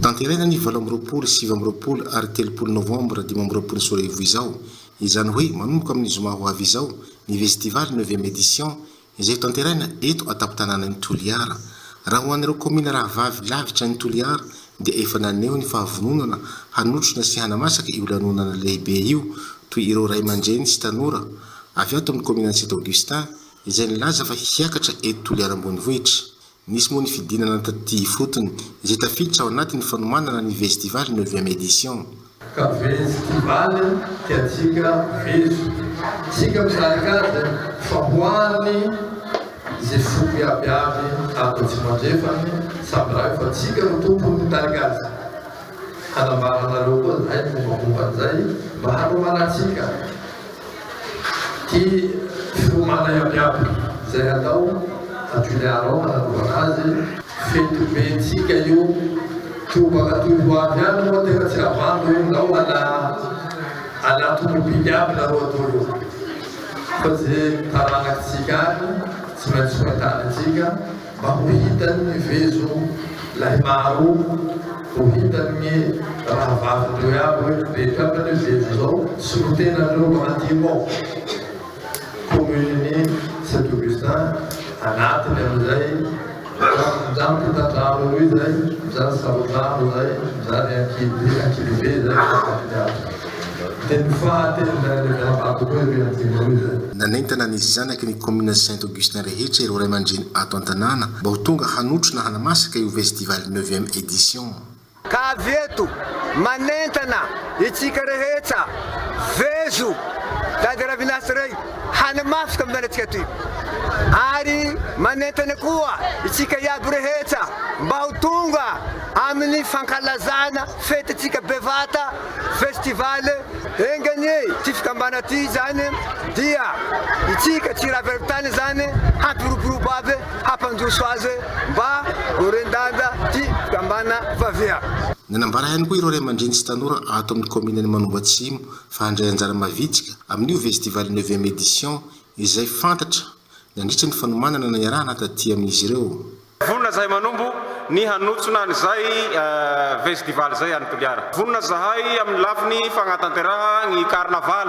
Tanterena ny 20 sy 20 ary 30 novambra 20 sorivo izao izany hoe manomboka amin'ny zoma ho avy izao ny festival 9e édition izay tanterena eto ataptanana ny Toliara raha ho an'ireo komina raha vavy lavitra ny Toliara dia efa naneo ny fahavononana hanotrona sy hanamasaka io lanonana lehibe io toy ireo ray aman-dreny sy tanora avy ato amin'ny komina Saint Augustin izay nilaza fa hiakatra eto Toliara ambonivohitra. Nisy moa ny fidinana taty fotony izay tafiditra ao anatin'ny fanomanana ny festival 9e édition. Ka festival tiatsika vezo tsika misarakady fahoany zay foko iabiaby ato tsy mandrefany samby raha fa tsika no tompony mitarikazy hanambaranareo koa zay mombamomba an'izay mba hanomana atsika ty fomana iabiaby zay atao Toliara mananaovanazy fety be tsika io tobaka toy ho avy any moa tena tsy ravando io nao ala tomobily aby nareo atao io fa zay taranatsika any tsy maintsy soatany atsika mba ho hitany vezo lahy maro ho hitany raha vavindreo aby hoe rehetra aby ny vezo zao sy no tenandreo antimo commune Saint Augustin anatiny amizay mizany pitatrano io zay mizany sarotrano zay mizany ankilibe zay teny fahatenynavato koa io antimo io zay nanentana ny zanaky ny commune Saint Augustin rehetra ireo ray aman-dreny ato an-tanàna mba ho tonga hanotrona hanamasaka io festival 9e édition. Ka aveto manentana itsika rehetra vezo tady ravinasy rey hanamafika amin'ny antsika toy ary manentana koa itsika iaby rehetra mba ho tonga amin'ny fankalazana fetitsika bevata festival enganye ty fikambana ty zany dia itsika tsy raha veritany zany hampiroborombo aby hampandroso azy mba horendanda ty fikambana vavia. Nanambara ihany koa ireo ray aman-dreny sy tanora ato amin'ny komine Manombo Atsimo fa handray anjara mavitsika amin'io festival 9e édition izay fantatra nandritra ny fanomanana na iarahana taty amin'izy ireo. Vonona zahay Manombo ny hanotsona an'izay festival zay any Toliara. Vonona zahay amin'ny lafiny fagnatanteraha ny carnaval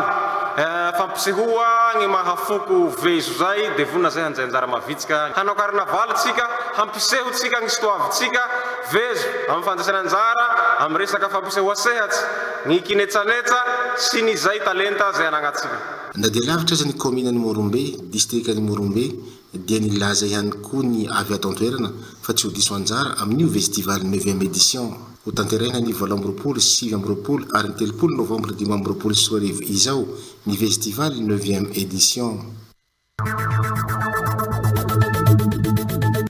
fampisehoa ny mahafoko vezo zay de vonona zay hanjay anjara mavitsika hanao carnaval tsika hampiseho tsika ny sitoavitsika vezo amin'ny fandraisana anjara amin'ny resaka fampisehoa sehatsy ny kinetsanetsa sy ny zay talenta zay anagnatsika. Na dia lavitra aza ny komina ny Morombe distrikta ny Morombe dia nilaza ihany koa ny avy ato an-toerana fa tsy ho diso anjara amin'io festival 9e édition ho tanterahina ny 20 sy 20 ary ny 30 novambra 20 sy 20 izao ny festival 9e édition.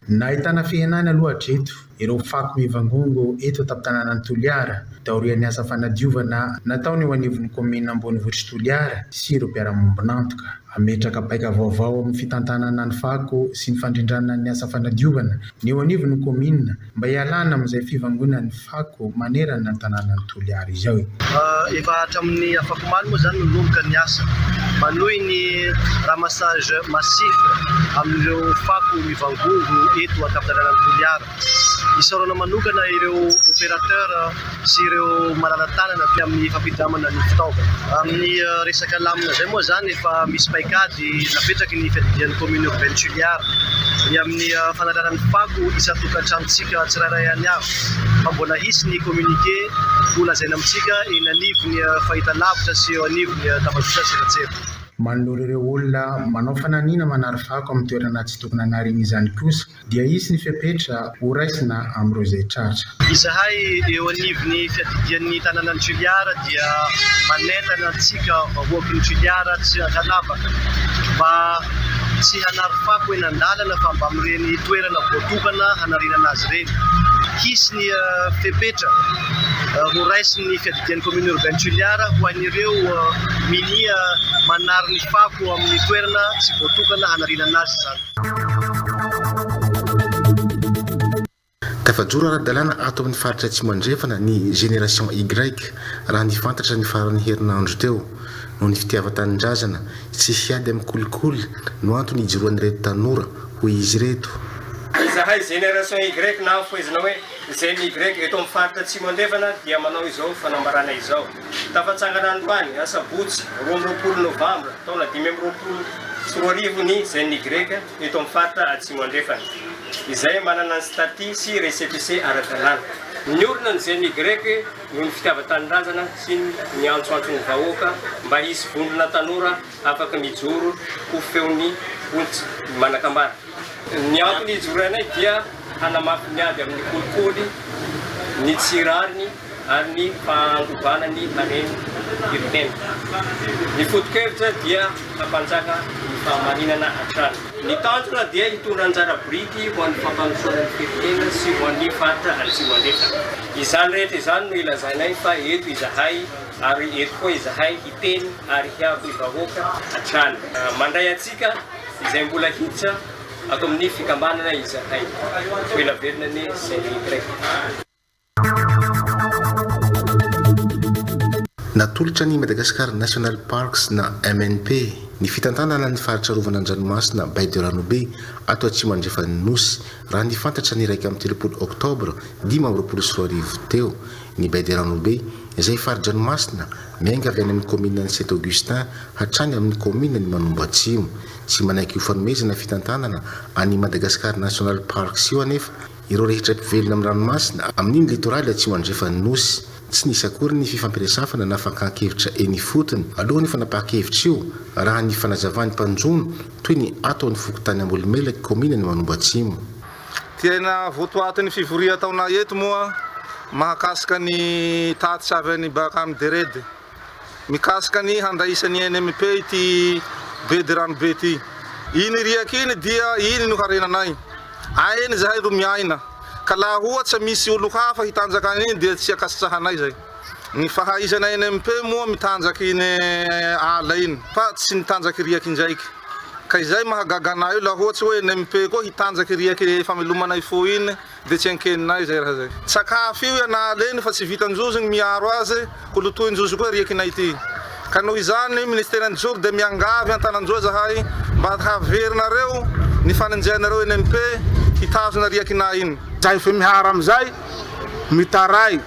Nahitana fihenana aloha hatreto ireo fako mivangongo eto an-tanànan'ny Toliara taorian'ny asa fanadiovana nataony eo anivon'ny komina ambonivohitra Toliara sy ireo mpiara-mombonantoka ametraka baika vaovao amin'ny fitantanana ny fako sy ny fandrindrana ny asa fanadiovana ny eo anivon'ny komina mba hialana amin'izay fivangonan'ny fako manerana ny tanànan'ny Toliara izao. Efa hatramin'ny afako maro moa zany manomboka ny asa manohy ny ramassage massif amin'ireo fako mivangongo eto an-tanànan'ny Toliara. Isarona manokana ireo opérateur sy ireo malala-tanana amin'ny fampidamana ny fitaovana. Amin'ny resaka lamina zay moa zany efa misy paikady napetraky ny fedidian'ny commune urbaine Toliara. Ny amin'ny fanalaran'ny fako isa-tokantranontsika tsirairay any avy. Fa mbola hisy ny communiqué volazaina amintsika eny anivony fahitalavitra sy eo anivony tapazotra seratsera. Manoro ireo olona manao fananina manary fako amin'ny toerana tsy tokony hanarina izany kosa dia hisy ny fepetra ho raisina amin'ireo izay tratra. Izahay eo anivony fiadidian'ny tanànan'ny Toliara dia manentana antsika vahoaky ny Toliara tsy hanavaka mba tsy hanary fako eny an-dalana fa mba amin'ireny toerana voatokana hanarinana azy ireny. hisy ny fepetra ho raisin'ny fiadidian'ny commune urbaine Toliara ho an'ireo minia manary ny fako amin'ny toerana tsy voatokana hanarinana azy zany. Tafajoro ara-dalàna ato amin'ny faritra Atsimo andrefana ny génération Y raha nifantatra ny faran'ny herinandro teo no ny fitiavan-tanindrazana tsy hiady amin'ny kolikoly no antony ijoroan'ireto tanora hoy izy reto. Izahay génération Y na foizina hoe Gen Y eto amin'ny faritra Atsimo andrefana dia manao izao fanambarana izao. Tafatsangana androany asabotsy 12 novambra taona 2024 ny Gen Y eto amin'ny faritra Atsimo andrefana. Izay manana ny statut sy récépissé ara-dalàna. Ny olona ny Gen Y noho ny fitiavan-tanindrazana sy ny antsoantsony vahoaka mba hisy vondrona tanora afaka mijoro ho feon'ny olitsy manakambara. Ny antony ijoroanay dia hanamafy ny ady amin'ny kolikoly, ny tsirariny ary ny fahangobanany hareny iroteny. Ny foto-kevitra dia hampanjaka ny fahamarinana hatrany. Ny tanjona dia hitondra anjara biriky ho an'ny fampanosoana ny firenena sy ho an'ny faritra Atsimo andrefana. Izany rehetra izany no ilazainay fa eto izahay ary eto koa izahay hiteny ary hiavy ny vahoaka hatrany. Mandray atsika izay mbola hiditra ato amin'ny fikambanana izahay. Velaverina ny Gen Y. Natolotra ny Madagascar National Parks na MNP ny fitantanana ny faritra rovan'andranomasina Bay de Ranobe ato Atsimo andrefan'ny Nosy raha nifantatra ny 1 oktobra 2024 teo. Ny Bay de Ranobe izay faridranomasina miainga avy any amin'ny commune ny Saint Augustin hatrany amin'ny commune ny Manombo Atsimo. Tsy manaiky ho fanomezana fitantanana any Madagascar National Parks io anefa ireo rehetra mpivelona amin'ny ranomasina amin'iny litoraly Atsimo andrefan'ny Nosy. Tsy nisy akory ny fifampiresafana na fankahakevitra eny fotony alohan'ny fanapahakevitra io raha ny fanazavany mpanjono toy ny ataon'ny fokotany Ambolimelaky commune ny Manombo Atsimo. Tena votoatin'ny fivoria taona eto moa mahakasika ny tatitsy avy any baka amin'ny Deredy mikasika ny handraisan'ny NMP ity Bay de Ranobe ity. Iny riaky iny dia iny no harenanay. Aeny zahay ro miaina. Ka laha ohatsy misy olo hafa hitanjaka iny dia tsy akasitrahanay zay. Ny fahaizana NMP moa mitanjaky iny ala iny fa tsy nitanjaky riaky indraiky. Ka izay mahagaganay io laha ohatsy hoe NMP koa hitanjaky riaky famelomanay fo iny dia tsy ankeninay zay raha zay. Sakafo io anala iny fa tsy vitan-jozo ny miaro azy ko lotoin-jozo koa riakinay ity. Ka noho izany ministère njoro dia miangavy an-tanandroa zahay mba haverinareo ny fanenjehanareo NMP hitazona riakinay iny. Zahay fe mihara amizay mitaray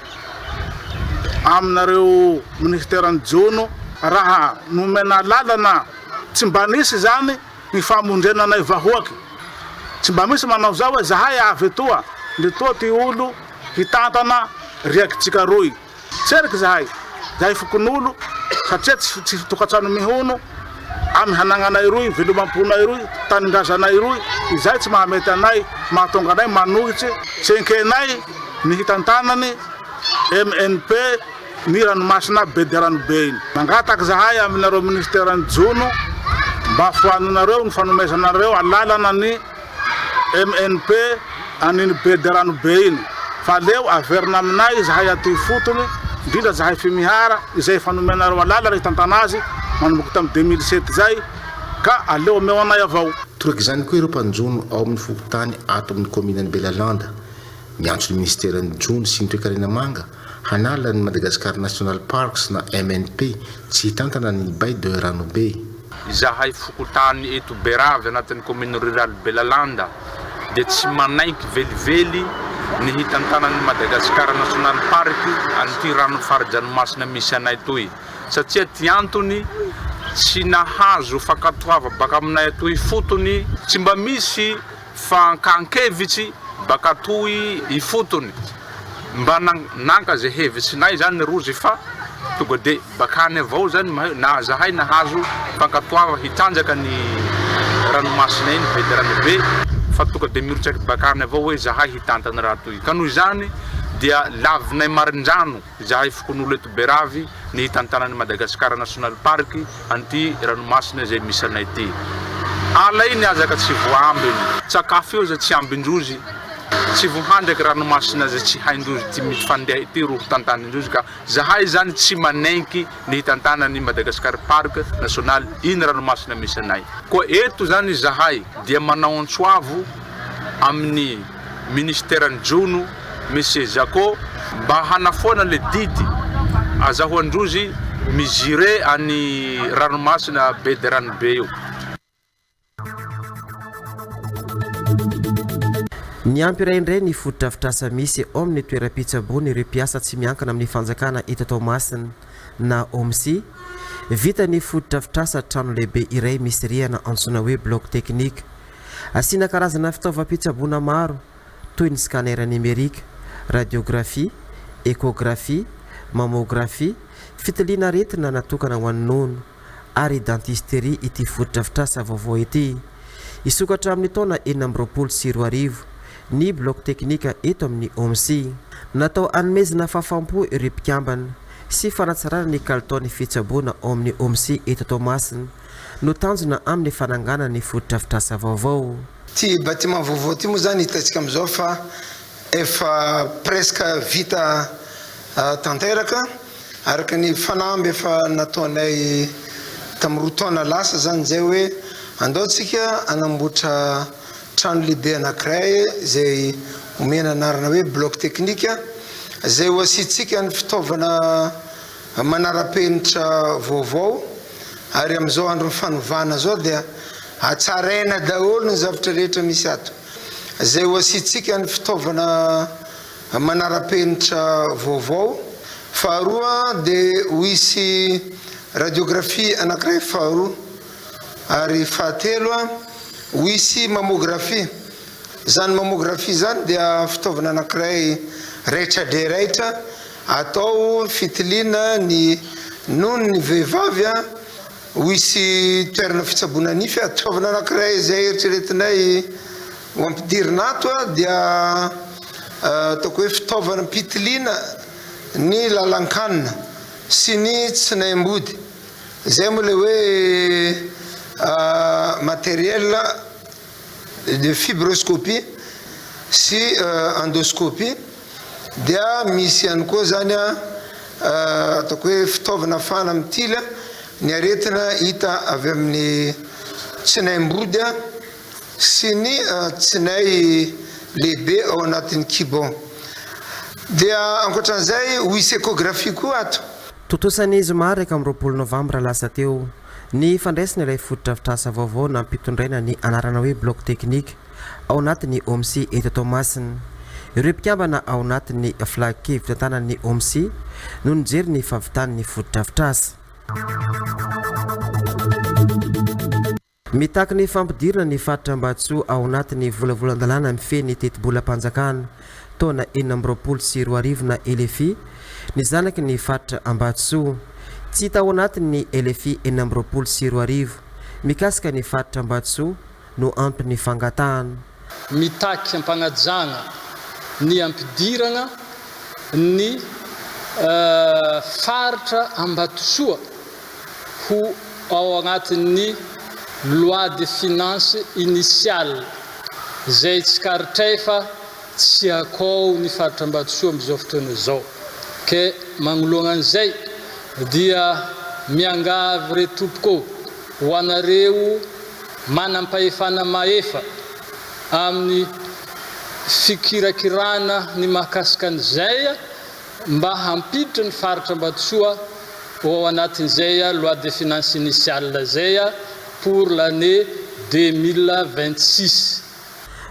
aminareo ministère njono raha nomena lalana tsy mba nisy zany ny famondrenanay vahoaky. Tsy mba misy manao zao hoe zahay avy etoa le toa ty olo hitantana riakitsika roy. Tseriky zahay fokon'olo satria tsy tokatrano mihono amy hanagnanay roy, velomamponay roy, tanindrazanay roy, izay tsy mahamety anay, mahatonga anay manohitsy tsy ankenay ny hitantanany MNP ny ranomasina Bay de Ranobe iny. Mangataky zahay aminareo ministère njono mba foaninareo ny fanomezanareo alalana ny MNP aniny Bay de Ranobe iny. Fa leo averina aminay zahay aty fotony indrindra zahay fe mihara izay fanomenareo alala raha hitantana azy manomboky tamin'ny 2007 zay ka aleo ameo anay avao. Toroky izany koa ireo mpanjono ao amin'ny fokotany ato amin'ny commune ny Belalanda miantso ny ministère njono sy ny toe-karena manga hanala ny Madagascar National Parks na MNP tsy hitantana ny Bay de Ranobe. Zahay fokotany eto Beravy anatin'ny commune rurale Belalanda dia tsy manaiky velively ny hitantanan'ny Madagascar National Park an'ity rano faridranomasina misy anay toy satria ty antony tsy nahazo fankatoava baka aminay atoy fotony tsy mba misy fankankevitsy baka toy ifotony mba nanka zay hevitsinay zany rozy fa tonga de bakany avao zany na zahay nahazo fankatoava hitranjaka ny ranomasina iny Bay de Ranobe fa tonga de mirotraky bakany avao hoe zahay hitantana raha toy. Ka noho izany dia lavinay marindrano zahay fokon'olo eto Beravy ny hitantanan'ny Madagascar National Park an'ity ranomasina zay misy anay ity. Ala iny azaka tsy voambiny, sakafo io zay tsy ambindrozy tsy vohandraky ranomasina zay tsy haindrozy ty mifandeha ity roho tantanindrozy ka zahay zany tsy manenky ny hitantanany Madagascar Parc National iny ranomasina misy anay. Koa eto zany zahay dia manao antsoavo amin'ny ministèran'ny Jono Monsieur Jaco mba hanafoana le didy azahoandrozy mizire any ranomasina be de ranobe io. Ny ampiraindray ny fotodrafitrasa misy ao amin'ny toeram-pitsabony ireo mpiasa tsy miankina amin'ny fanjakana eto Tomasina na OMSI vita ny fotodrafitrasa trano lehibe iray misy rihana antsoina hoe bloc technique. Asiana karazana fitaovam-pitsabona maro toy ny scanner numérique, radiographie, échographie, mammographie, fitiliana aretina natokana ho an'ny nono ary dentisterie ity fotodrafitrasa vaovao ity. Isokatra amin'ny taona 2024 ny bloc technique eto amin'ny OMSI natao anomezana fafampo ireo mpikambana sy fanatsarana ny kalitaon'ny fitsaboana ao amin'ny OMSI eto Tomasina no tanjona amin'ny fanangana ny fotodrafitrasa vaovao. Ty bâtiment vaovao ty moa zany hitantsika amizao fa efa presque vita tanteraka araka ny fanamby efa nataonay tamin'ny roa taona lasa zany zay hoe andaotsika anamboatra trano lehibe anankiray zay omena anarana hoe bloc technique zay ho asitsika ny fitaovana manara-penitra vaovao ary amizao andro fanovana zao dia atsaraina daholo ny zavatra rehetra misy ato. Zay ho asitsika ny fitaovana manara-penitra vaovao. Faharoa dia ho isy radiographie anankiray faharoa ary fahatelo ho isy mammographie. Zany mammographie zany dia fitaovana anankiray raitra dia raitra atao fitiliana ny nono ny vehivavy ho isy toerana fitsaboana nify fitaovana anankiray zay eritreretinay ho ampidirina ato dia ataoko hoe fitaovana mpitiliana ny lalan-kanina sy ny tsinaim-body. Zay moa le hoe matériel de fibroscopie sy endoscopie dia misy ihany koa zany ataoko hoe fitaovana afahana mitila ny aretina hita avy amin'ny tsinaim-body sy ny tsinay lehibe ao anatin'ny kibon. Dia ankoatran'izay ho isy échographie koa ato. Totosany zoma 20 Novambra lasa teo ny fandraisana ilay fotodrafitrasa vaovao nampitondraina ny anarana hoe bloc technique ao anatin'ny OMSI eto Tomasina. Ireo mpikambana ao anatin'ny flankevitra tanan'ny OMSI no nijery ny fahavitan'ny fotodrafitrasa. Mitaky ny fampidirana ny faritra Ambatsoa ao anatin'ny volavolan-dalàna mifehy teti-bolam-panjakana taona 2024 na LFI ny zanaky ny faritra Ambatsoa tsy hita ao anatin'ny LFI 2024 mikasika ny faritra Ambatsoa no antony fangatahana. Mitaky ampanajana ny ampidirana ny faritra Ambatsoa ho ao anatin'ny loi de finance initiale zay tsy karitrefa tsy akao ny faritra Ambatsoa amizao fotoana zao. Ke magnoloana an'izay dia miangavy re tompoko ho anareo manampahefana maefa amin'ny fikirakirana ny mahakasika an'izay mba hampiditra ny faritra Ambatsoa ao anatin'izay loi de finance initiale zay pour l'année 2026.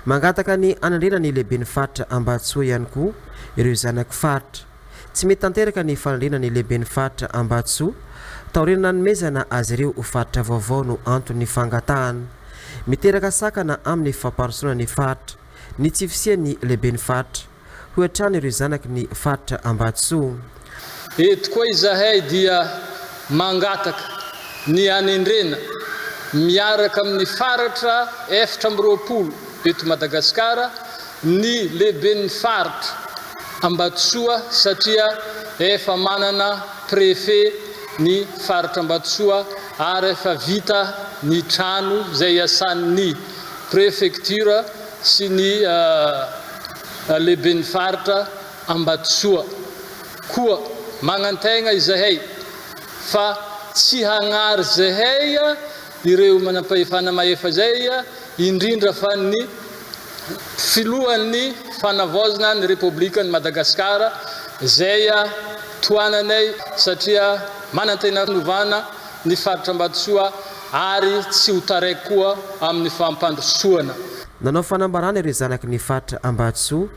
Mangataka ny anandrena ny lehibe ny faritra Ambatsoa ihany koa ireo zanaky faritra. Tsy mety tanteraka ny fanandrena ny lehibe ny faritra Ambatsoa taoriana nanomezana azy ireo ho faritra vaovao no antony fangatahana. Miteraka sakana amin'ny famparotsona ny faritra ny tsy fisian'ny lehibe ny faritra ho hatrany ireo zanaky ny faritra Ambatsoa. Eto koa izahay dia mangataka ny anendrena miaraka amin'ny faritra 720 eto Madagasikara ny lehibe ny faritra Ambatsoa satria efa manana préfet ny faritra Ambatsoa ary efa vita ny trano zay iasan'ny préfecture sy ny lehiben'ny faritra Ambatsoa koa magnantegna izahay fa tsy hagnary zahay ireo manam-pahefana mahefa zay indrindra fa ny filohan'ny fanavozana ny Republikan'i Madagasikara zay toananay satria manantena novana ny faritra Ambatsoa ary tsy ho taraiky koa amin'ny fampandrosoana. Nanao fanambarana ireo zanaky ny faritra Ambatsoa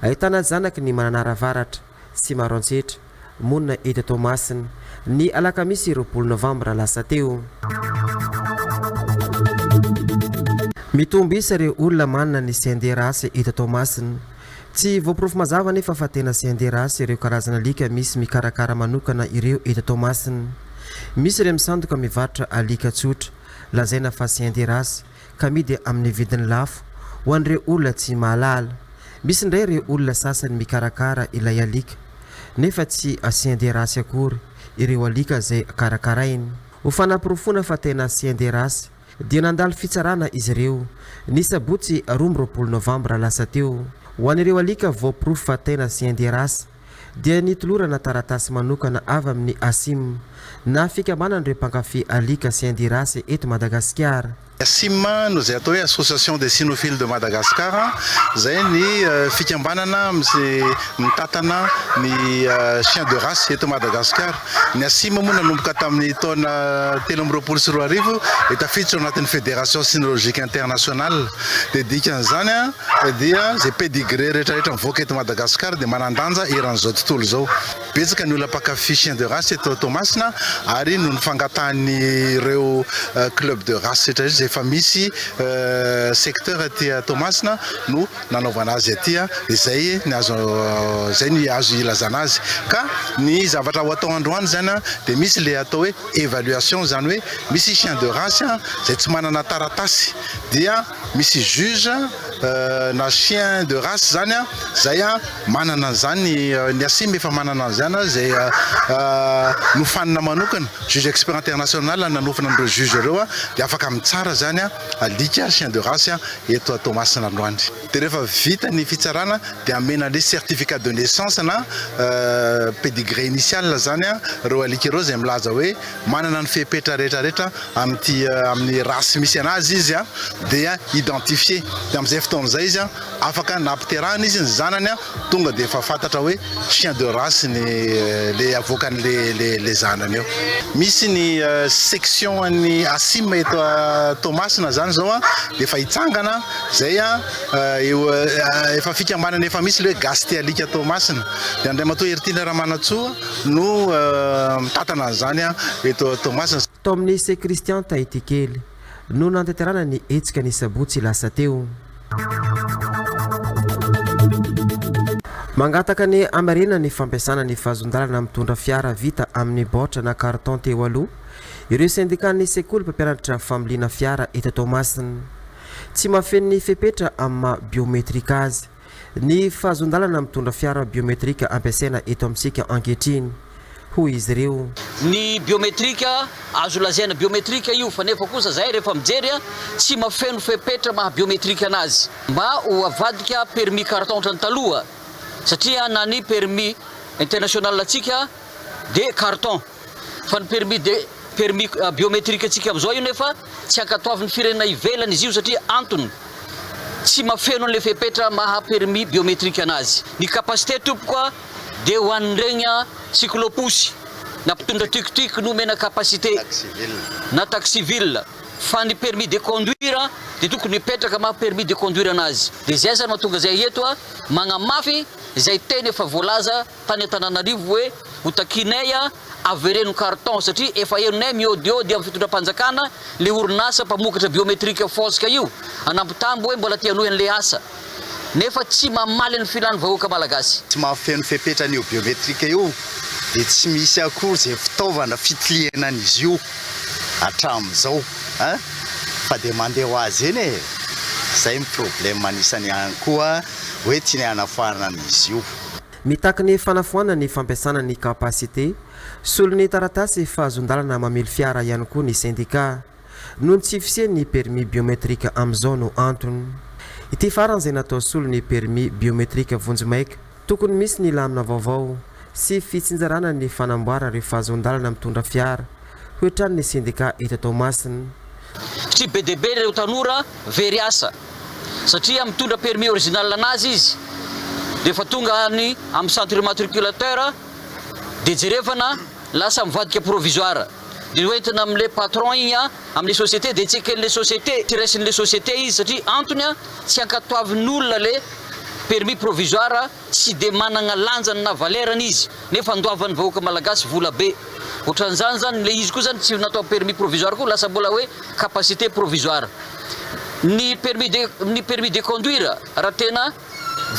ahitana zanaky ny Mananaravaratra sy Maroantsetra monina eto Tomasina ny alakamisy 20 Novambra lasa teo. Mitombo isa ireo olona manana ny CNDRAS eto Tomasina. Tsy voaporofo mazava nefa fa tena CNDRAS ireo karazana alika misy mikarakara manokana ireo eto Tomasina. Misy ireo misandoka mivarotra alika tsotra lazaina fa CNDRAS kamidy amin'ny vidiny lafo ho an'ireo olona tsy mahalala. Misy indray ireo olona sasany mikarakara ilay alika nefa tsy CNDRAS akory ireo alika zay karakarainy. Ho fanamporofona fa tena CNDRAS dia nandalo fitsarana izy ireo ny sabotsy 20 Novambra lasa teo. Ho an'ireo alika voaporofo fa tena CNDRAS dia nitolorana taratasy manokana avy amin'ny ASIM na fikambanan'ireo mpankafy alika CNDRAS eto Madagasikara. ASIM no zay atao hoe Association des Cynophiles de Madagascar zay ny fikambanana mitatana ny chien de race eto Madagasikara. Ny ASIM moa nanomboka tamin'ny taona 2024 tafiditra ao anatin'ny Fédération Cynologique Internationale dia dikan'izany dia zay pedigree rehetrarehetra mivoaka eto Madagasikara dia manandanja eran'izao tontolo zao. Betsaka ny olona mpakafy chien de race eto Tomasina ary no nifangatahany ireo club de race rehetrarehetra efa misy secteur aty Tomasina no nanaovana azy aty izay ny azo ilazana azy. Ka ny zavatra ho atao androany zany dia misy le atao hoe évaluation zany hoe misy chien de race zay tsy manana taratasy dia misy juge na chien de race zany zay manana zany ny ASIM efa manana zany zay nofanina manokana juge expert international nanofana andreo juge ireo dia afaka mitsara zany alika chien de race eto Tomasina androany. Dia rehefa vita ny fitsarana dia amena le certificat de naissance na pedigree initial zany reo alika ireo zay milaza hoe manana ny fepetra rehetrarehetra amin'ny race misy anazy izy dia identifié. Dia amin'izay fotoan'izay izy afaka nampiterahana izy ny zanany tonga dia efa fantatra hoe chien de race le avoakany le zanany eo. Misy ny section ny ASIM eto Tomasina zany zao dia efa hitsangana zay efa fikambanana efa misy le gasté alika Tomasina dia andray matoa Hertine Ramanatsoa no mitatana zany eto Tomasina. Tao amin'ny se Christian Tahitikely no nantanterana ny hetsika ny sabotsy lasa teo. Mangataka ny amarena ny fampiasana ny fahazondalana mitondra fiara vita amin'ny baotra na carton teo aloha ireo syndicat-ny sekoly mpampianatra familiana fiara eto Tomasina. Tsy mahafeno ny fepetra amin'ny biometrika azy. Ny fahazondalana mitondra fiara biometrika ampiasaina eto amintsika ankehitriny. Hoy izy ireo. Ny biometrika azo lazaina biometrika io fa nefa kosa zay rehefa mijery tsy mahafeno fepetra maha biometrika anazy mba ho avadika permis carton ny taloha satria na ny permis international atsika de carton fa ny permis biometrika atsika amizao io nefa tsy ankatoavin'ny firenena ivelany izy io satria antony tsy mahafeno an'le fepetra maha permis biometrika anazy. Ny capacité tompoka de ho an'iregny cyclopusy na mpitondra tuk-tuk no mena capacité na taxiville fa ny permis de conduire de tokony mipetraka maha permis de conduire anazy. Dia zay zany mahatonga zay eto magnamafy zay teny efa voalaza tany Antananarivo hoe ho takinay avereno carton satria efa henonay miodiody amin'ny fitondram-panjakana le orinasa mpamokatra biometrika fosika io anampitambo hoe mbola tia anohy an'le asa nefa tsy mamaly ny filany vahoaka malagasy. Tsy mahafeno fepetra an'io biometrika io dia tsy misy akory zay fitaovana fitiliana an'izy io hatramin'izao fa dia mandeha ho azy eny e. Zay ny problème anisany ihany koa hoe tsy ny hanafarana an'izy io. Mitaky ny fanafoana ny fampiasana ny capacité solo ny taratasy fahazondalana mamely fiara ihany koa ny syndicat noho ny tsy fisiany permis biometrika amin'izao no antony. ity faran'izay natao solo ny permis biometrika vonjomaika tokony misy ny lamina vaovao sy fitsinjarana ny fanamboara rehefa azon-dalana mitondra fiara hoetrany ny syndicat eto Toamasina. Tsy be dia be ireo tanora very asa satria mitondra permis original anazy izy dia efa tonga any amin'ny centre matriculateur dia jerevana lasa mivadika provisoire dia hoentina amin'ilay patron igny amin'ilay société dia tsy eken'ilay société tsy raisin'ilay société izy satria antony tsy ankatoavin'olona le permis provisoire tsy dia manana lanjany na valerany izy nefa andoavan'ny vahoaka malagasy vola be ohatran'izany zany le izy koa zany tsy natao permis provisoire koa lasa mbola hoe capacité provisoire. Ny permis de conduire raha tena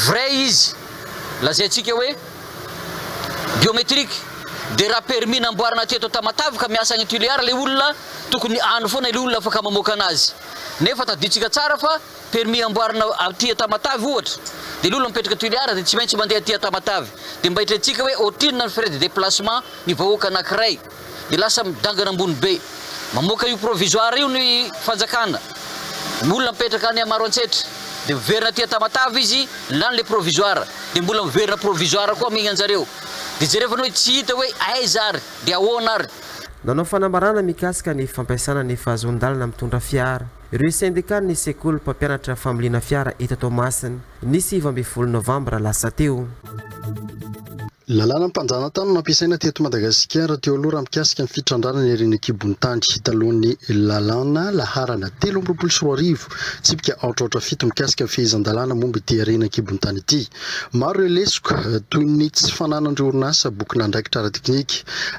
vrai izy lazaintsika hoe biométrique dia raha permis namboarina teto Tamatave ka miasa agny Tuléar le olona tokony ano foana le olona afaka mamoaka anazy nefa taditsika tsara fa permis amboarina aty Tamatave ohatra dia le olona mipetraka Tuléar dia tsy maintsy mandeha aty Tamatave dia mba hitrantsika hoe ohatrinona ny frais de déplacement ny vahoaka anankiray dia lasa midangana ambony be mamoaka io provisoire io ny fanjakana ny olona mipetraka any Amaroantsetra dia miverina aty Tamatave izy lany le provisoire dia mbola miverina provisoire koa migny anjareo dia jerevana hoe tsy hita hoe aiza ary dia ahoana ary. Nanao fanambarana mikasika ny fampiasana ny fahazon-dalana mitondra fiara ireo syndicat ny sekoly mpampianatra familiana fiara eto Toamasina ny 7 Novambra lasa teo. Lalàna mpanjana tany nampiasaina teto Madagasikara teo aloha raha mikasika ny fitrandrana ny harena kibony tany talohan'ny lalàna laharana 13 tsipika aotraotra fito mikasika ny fehezan-dalàna momba ity harena kibony tany ity. Maro lesoko toy ny tsy fananandreo orinasa boky nandraikitra ara-teknika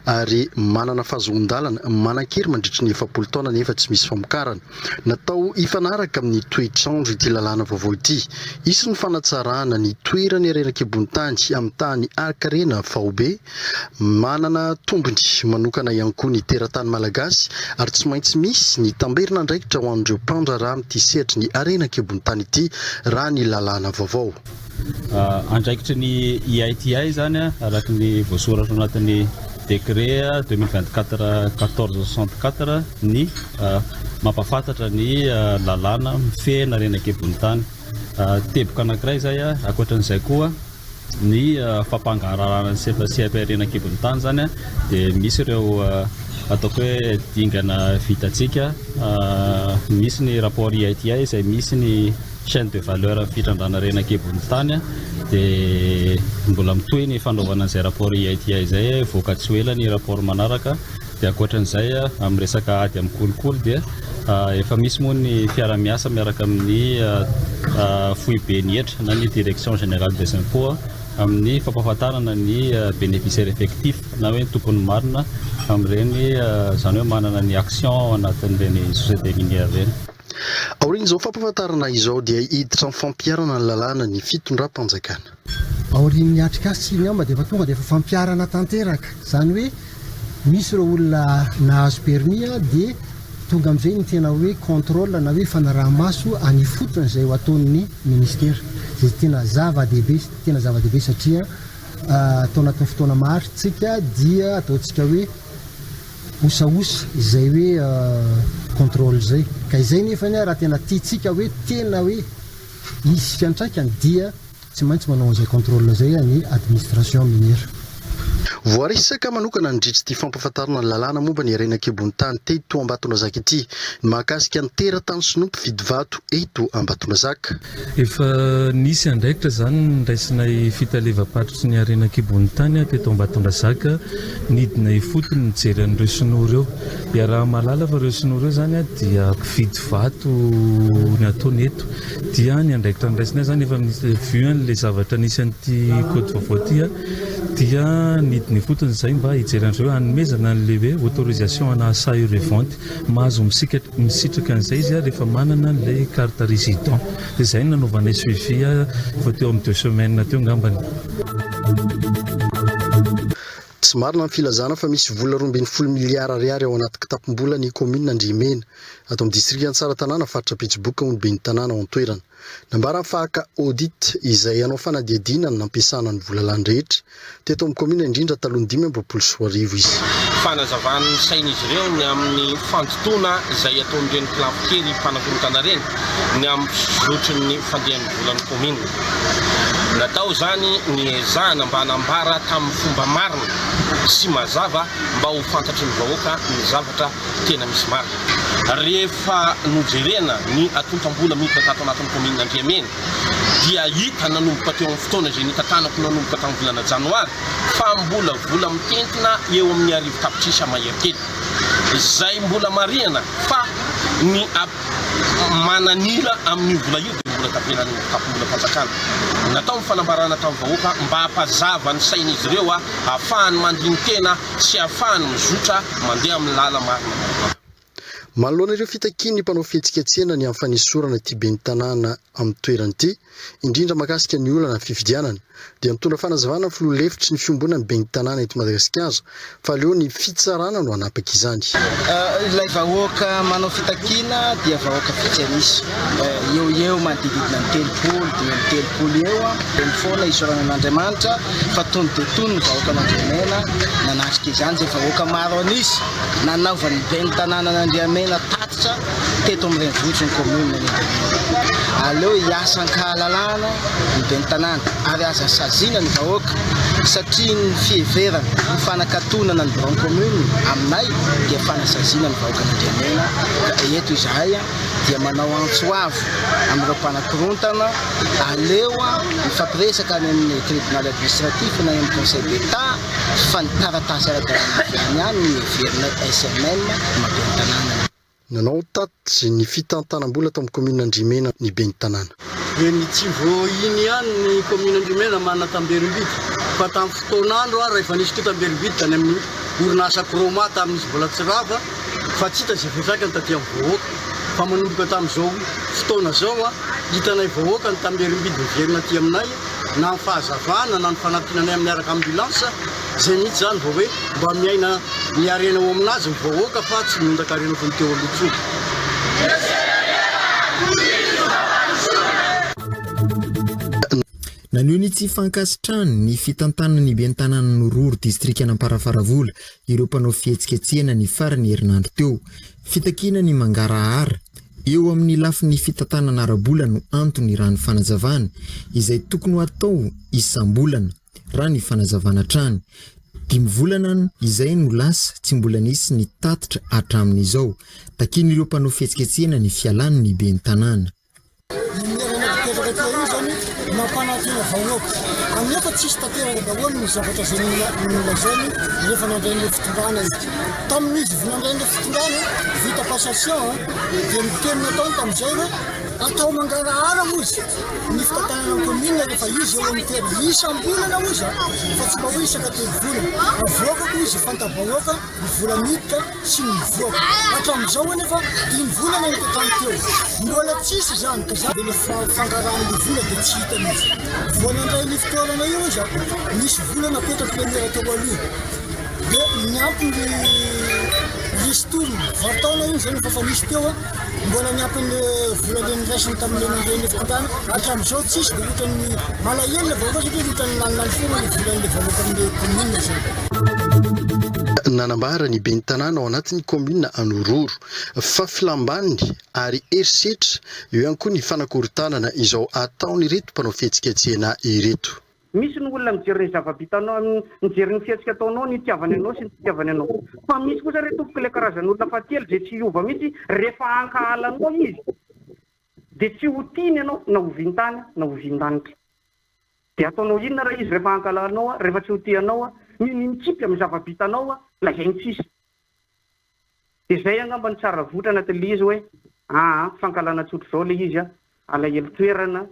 ary manana fahazon-dalana manan-kery mandritra ny 7 taona nefa tsy misy famokarana. Natao hifanaraka amin'ny toetrandro ity lalàna vaovao ity. Isy ny fanatsarana ny toerany harena kibony tany amin'ny tany Akarena Faobe manana tombony manokana ihany koa ny teratany malagasy ary tsy maintsy misy ny tamberina andraikitra ho an'ireo mpandraraha amin'ity sehatry ny harena kibony tany ity raha ny lalàna vaovao. Andraikitra ny EITI zany araka ny voasoratra anatin'ny décret 2024-1464 ny mampafantatra ny lalàna mifehna harena kibony tany. Teboka anankiray zay ankoatran'izay koa ny fampangararana ny CP harena kibony tany zany dia misy ireo ataoko hoe dingana vitantsika misy ny rapport EITI izay misy ny chaîne de valeur fitrandrana harena kibony tany dia mbola mitohy ny fanaovana an'izay rapport EITI izay voaka tsy ela ny rapport manaraka dia ankoatran'izay amin'ny resaka ady amin'ny kolokolo dia efa misy moa ny fiara-miasa miaraka amin'ny foibe ny hetra na ny direction générale des impôts amin'ny fampahafantarana ny bénéficiaire effectif na hoe tokony marina amin'ireny zany hoe manana ny action anatin'ireny société minière ireny. Aoriana izao fampahafantarana izao dia hiditra amin'ny fampiarana ny lalàna ny fitondram-panjakana. Aorian'ny atrikasy ny amba dia efa tonga dia efa fampiarana tanteraka zany hoe misy ireo olona nahazo permis dia tonga amin'izay ny tena hoe contrôle na hoe fanaraha-maso any fotony izay ho ataon'ny ministère izay tena zava-dehibe satria atao anatin'ny fotoana maharitsika dia ataontsika hoe osaosa izay hoe contrôle zay ka izay nefany raha tena tiantsika hoe tena hoe isy fiantraikany dia tsy maintsy manao an'izay contrôle zay ny administration minière. Voarisaka manokana nydritra ty fampafantarana ny lalàna momba ny harena kibony tany teto Ambatondrazaka ity mahakasika ny teratany Sonompo vidy vato eto Ambatondrazaka. Efa nisy andraikitra zany niraisinay fitalevam-patrotry ny harena kibony tany teto Ambatondrazaka nidinay fotony nijery an'ireo sinory eo dia raha malala fa ireo sinory eo zany dia mpividy vato ny ataony eto dia ny andraikitra niraisinay zany efa vu an'le zavatra nisy an'ity kody vaovao ty dia nidiny fotony zay mba hijeran'ireo hanomezana n'le hoe autorisation ana asa revente mahazo misitraka an'izay izy rehefa manana n'ilay carte résident dia zay nanaovanay suivi efa teo amin'ny 2 semaines teo ngambany. Tsy marina amin'ny filazana fa misy vola 12 miliara ariary ao anaty kitapom-bola ny commune Andrimena ato amin'ny district Antsaratanàna faritra Betsiboka ony be ny tanàna ao an-toerana. nambara fahaka audit izay anao fanadihadiana ny nampiasana ny vola lany rehetra teto amin'ny commune indrindra talony 2024 izy fanazavany sain'izy ireo ny amin'ny fandotona izay ataon'ireny mpilampo kely mpanakorotana reny ny amin'ny zotriny fandehan'ny volan'ny commune natao zany ny ezahana mba hanambara tamin'ny fomba marina sy mazava mba ho fantatry ny vahoaka ny zavatra tena misy marina rehefa nojerena ny atontam-bola miditra tato anatin'ny commune Andriamena dia hita nanomboka teo amin'ny fotoana izay nitantanako nanomboka tamin'ny volana janoary fa mbola vola mitentina eo amin'ny arivo tapitrisa mahery kely izay mbola marihana fa ny mananila amin'ny vola io dia mbola tapenany tapombola fanjakana natao ny fanambarana tamin'ny vahoaka mba hampazava ny sain'izy ireo ahafahany mandiny tena sy ahafahany mizotra mandeha amin'ny lala marina. Manoloana ireo fitakiny mpanao fihetsiketsena ny amfanisorana ty ben'ny tanàna amin'ny toerany ty indrindra makasika ny olana fifidianana dia mitondra fanazavana filoha lefitry ny fiombona ny ben'ny tanàna eto Madagasikara fa leo ny fitsarana no hanapaka izany. Ilay vahoaka manao fitakina dia vahoaka fitsarisy eo manodididina ny 3 eo ny foana isorana n'Andriamanitra fa tony dia tony ny vahoaka n'Andriamena nanatrika izany zay vahoaka maro anisy nanaovany ben'ny tanàna n'Andriamena tatitra teto amin'ny renivohitry ny commune aleo hiasa ankahalalana ny ben'ny tanàna ary aza sazina ny vahoaka satria ny fieverana ny fanakatonana ny bureau commune aminay dia fanasazina ny vahoaka n'Andriamena ka eto izahay dia manao antsoavo amin'ireo mpanakorontana aleo mifampiresaka any amin'ny tribunal administratif na amin'ny conseil d'état fa ny taratasy ara-dalàna ihany ny heverina SMM maben'ny tanàna. Nanao tatitry ny fitantanam-bola tamin'ny commune Andriamena ny ben'ny tanàna. Ny tsy vao iny ihany ny commune Andriamena manana tamberim-bidy fa tamin'ny fotoan'andro rehefa nisy koa tamberim-bidy tany amin'ny orinasa Kroma tamin'izy mbola tsy rava fa tsy hita izay fiantraikany taty amin'ny vahoaka fa manomboka tamin'izao fotoana zao hitanay vahoaka ny tamberim-bidy miverina aty aminay na ny fahazavana na ny fanampiananay amin'ny araka ambulance zay mihitsy zany vao hoe mba miaina miarena ao aminazy ny vahoaka fa tsy miondaka arena vony teo aloha. Naneo ny tsy fankasitrahany ny fitantanana ny ben'ny tanàna Nororo distrika Anamparafara-Vola ireo mpanao fihetsiketsena ny farany herinandro teo fitakina ny mangarahara eo amin'ny lafin'ny fitantanana ara-bola no antony raha ny fanazavana izay tokony atao isam-bolana raha ny fanazavana trany 5 volana izay no lasa tsy mbola nisy ny tatitra hatramin'izao takiny ireo mpanao fihetsiketsena ny fialany ny ben'ny tanàna. Mampanatena vahoaka anefa tsisy tanteraka daholo ny zavatra zay nilazany rehefa nandray ny fitondrana izy tamin'izy nandray ny fitondrana vita passation dia miteny nataony tamin'izay hoe atao mangarahara izy ny fitantanana ny commune rehefa izy eo amin'ny telo isam-bolana izy fa tsy mba ho isaka 3 volana avoakako izy fantavahoaka ny vola miditra sy ny mivoaka hatramin'izao anefa 5 volana ny tantany teo mbola tsisy zany ka zany dia fangarahana vola dia tsy hita mihitsy voanandray ny fitoerana io izy misy vola napetraka premiera teo aloha dia niampy ny ristourny vartaona iny zany fa nisy teo mbola niampy ny vola le niraisiny tamin'le nandray ny fitondràna hatramin'izao tsisy dia ohatrany malahelina vahoaka satria ohatrany lanilany foana ny volan'le vahoaka amin'le commune zany. Nanambara ny ben'ny tanàna ao anatin'ny commune Nororo fa filambaniny ary erisetra eo ihany koa ny fanakorontanana izao ataony ireto mpanao fihetsiketsena ireto. Misy ny olona mijery ny zava-bitanao mijery ny fihetsika ataonao ny itiavany anao sy ny itiavany anao fa misy kosa reto le karazan'olona fahatelo zay tsy hiova mihitsy rehefa ankahalanao izy dia tsy ho tiany ianao na ho vintany na ho vindanitra dia ataonao inona raha izy rehefa ankahalanao rehefa tsy ho tianao ny mitsipy amin'ny zava-bitanao lazay ny tsisy dia zay angamba ny tsara votra anatin'le izy hoe fankalana tsotro zao le izy alahelo toerana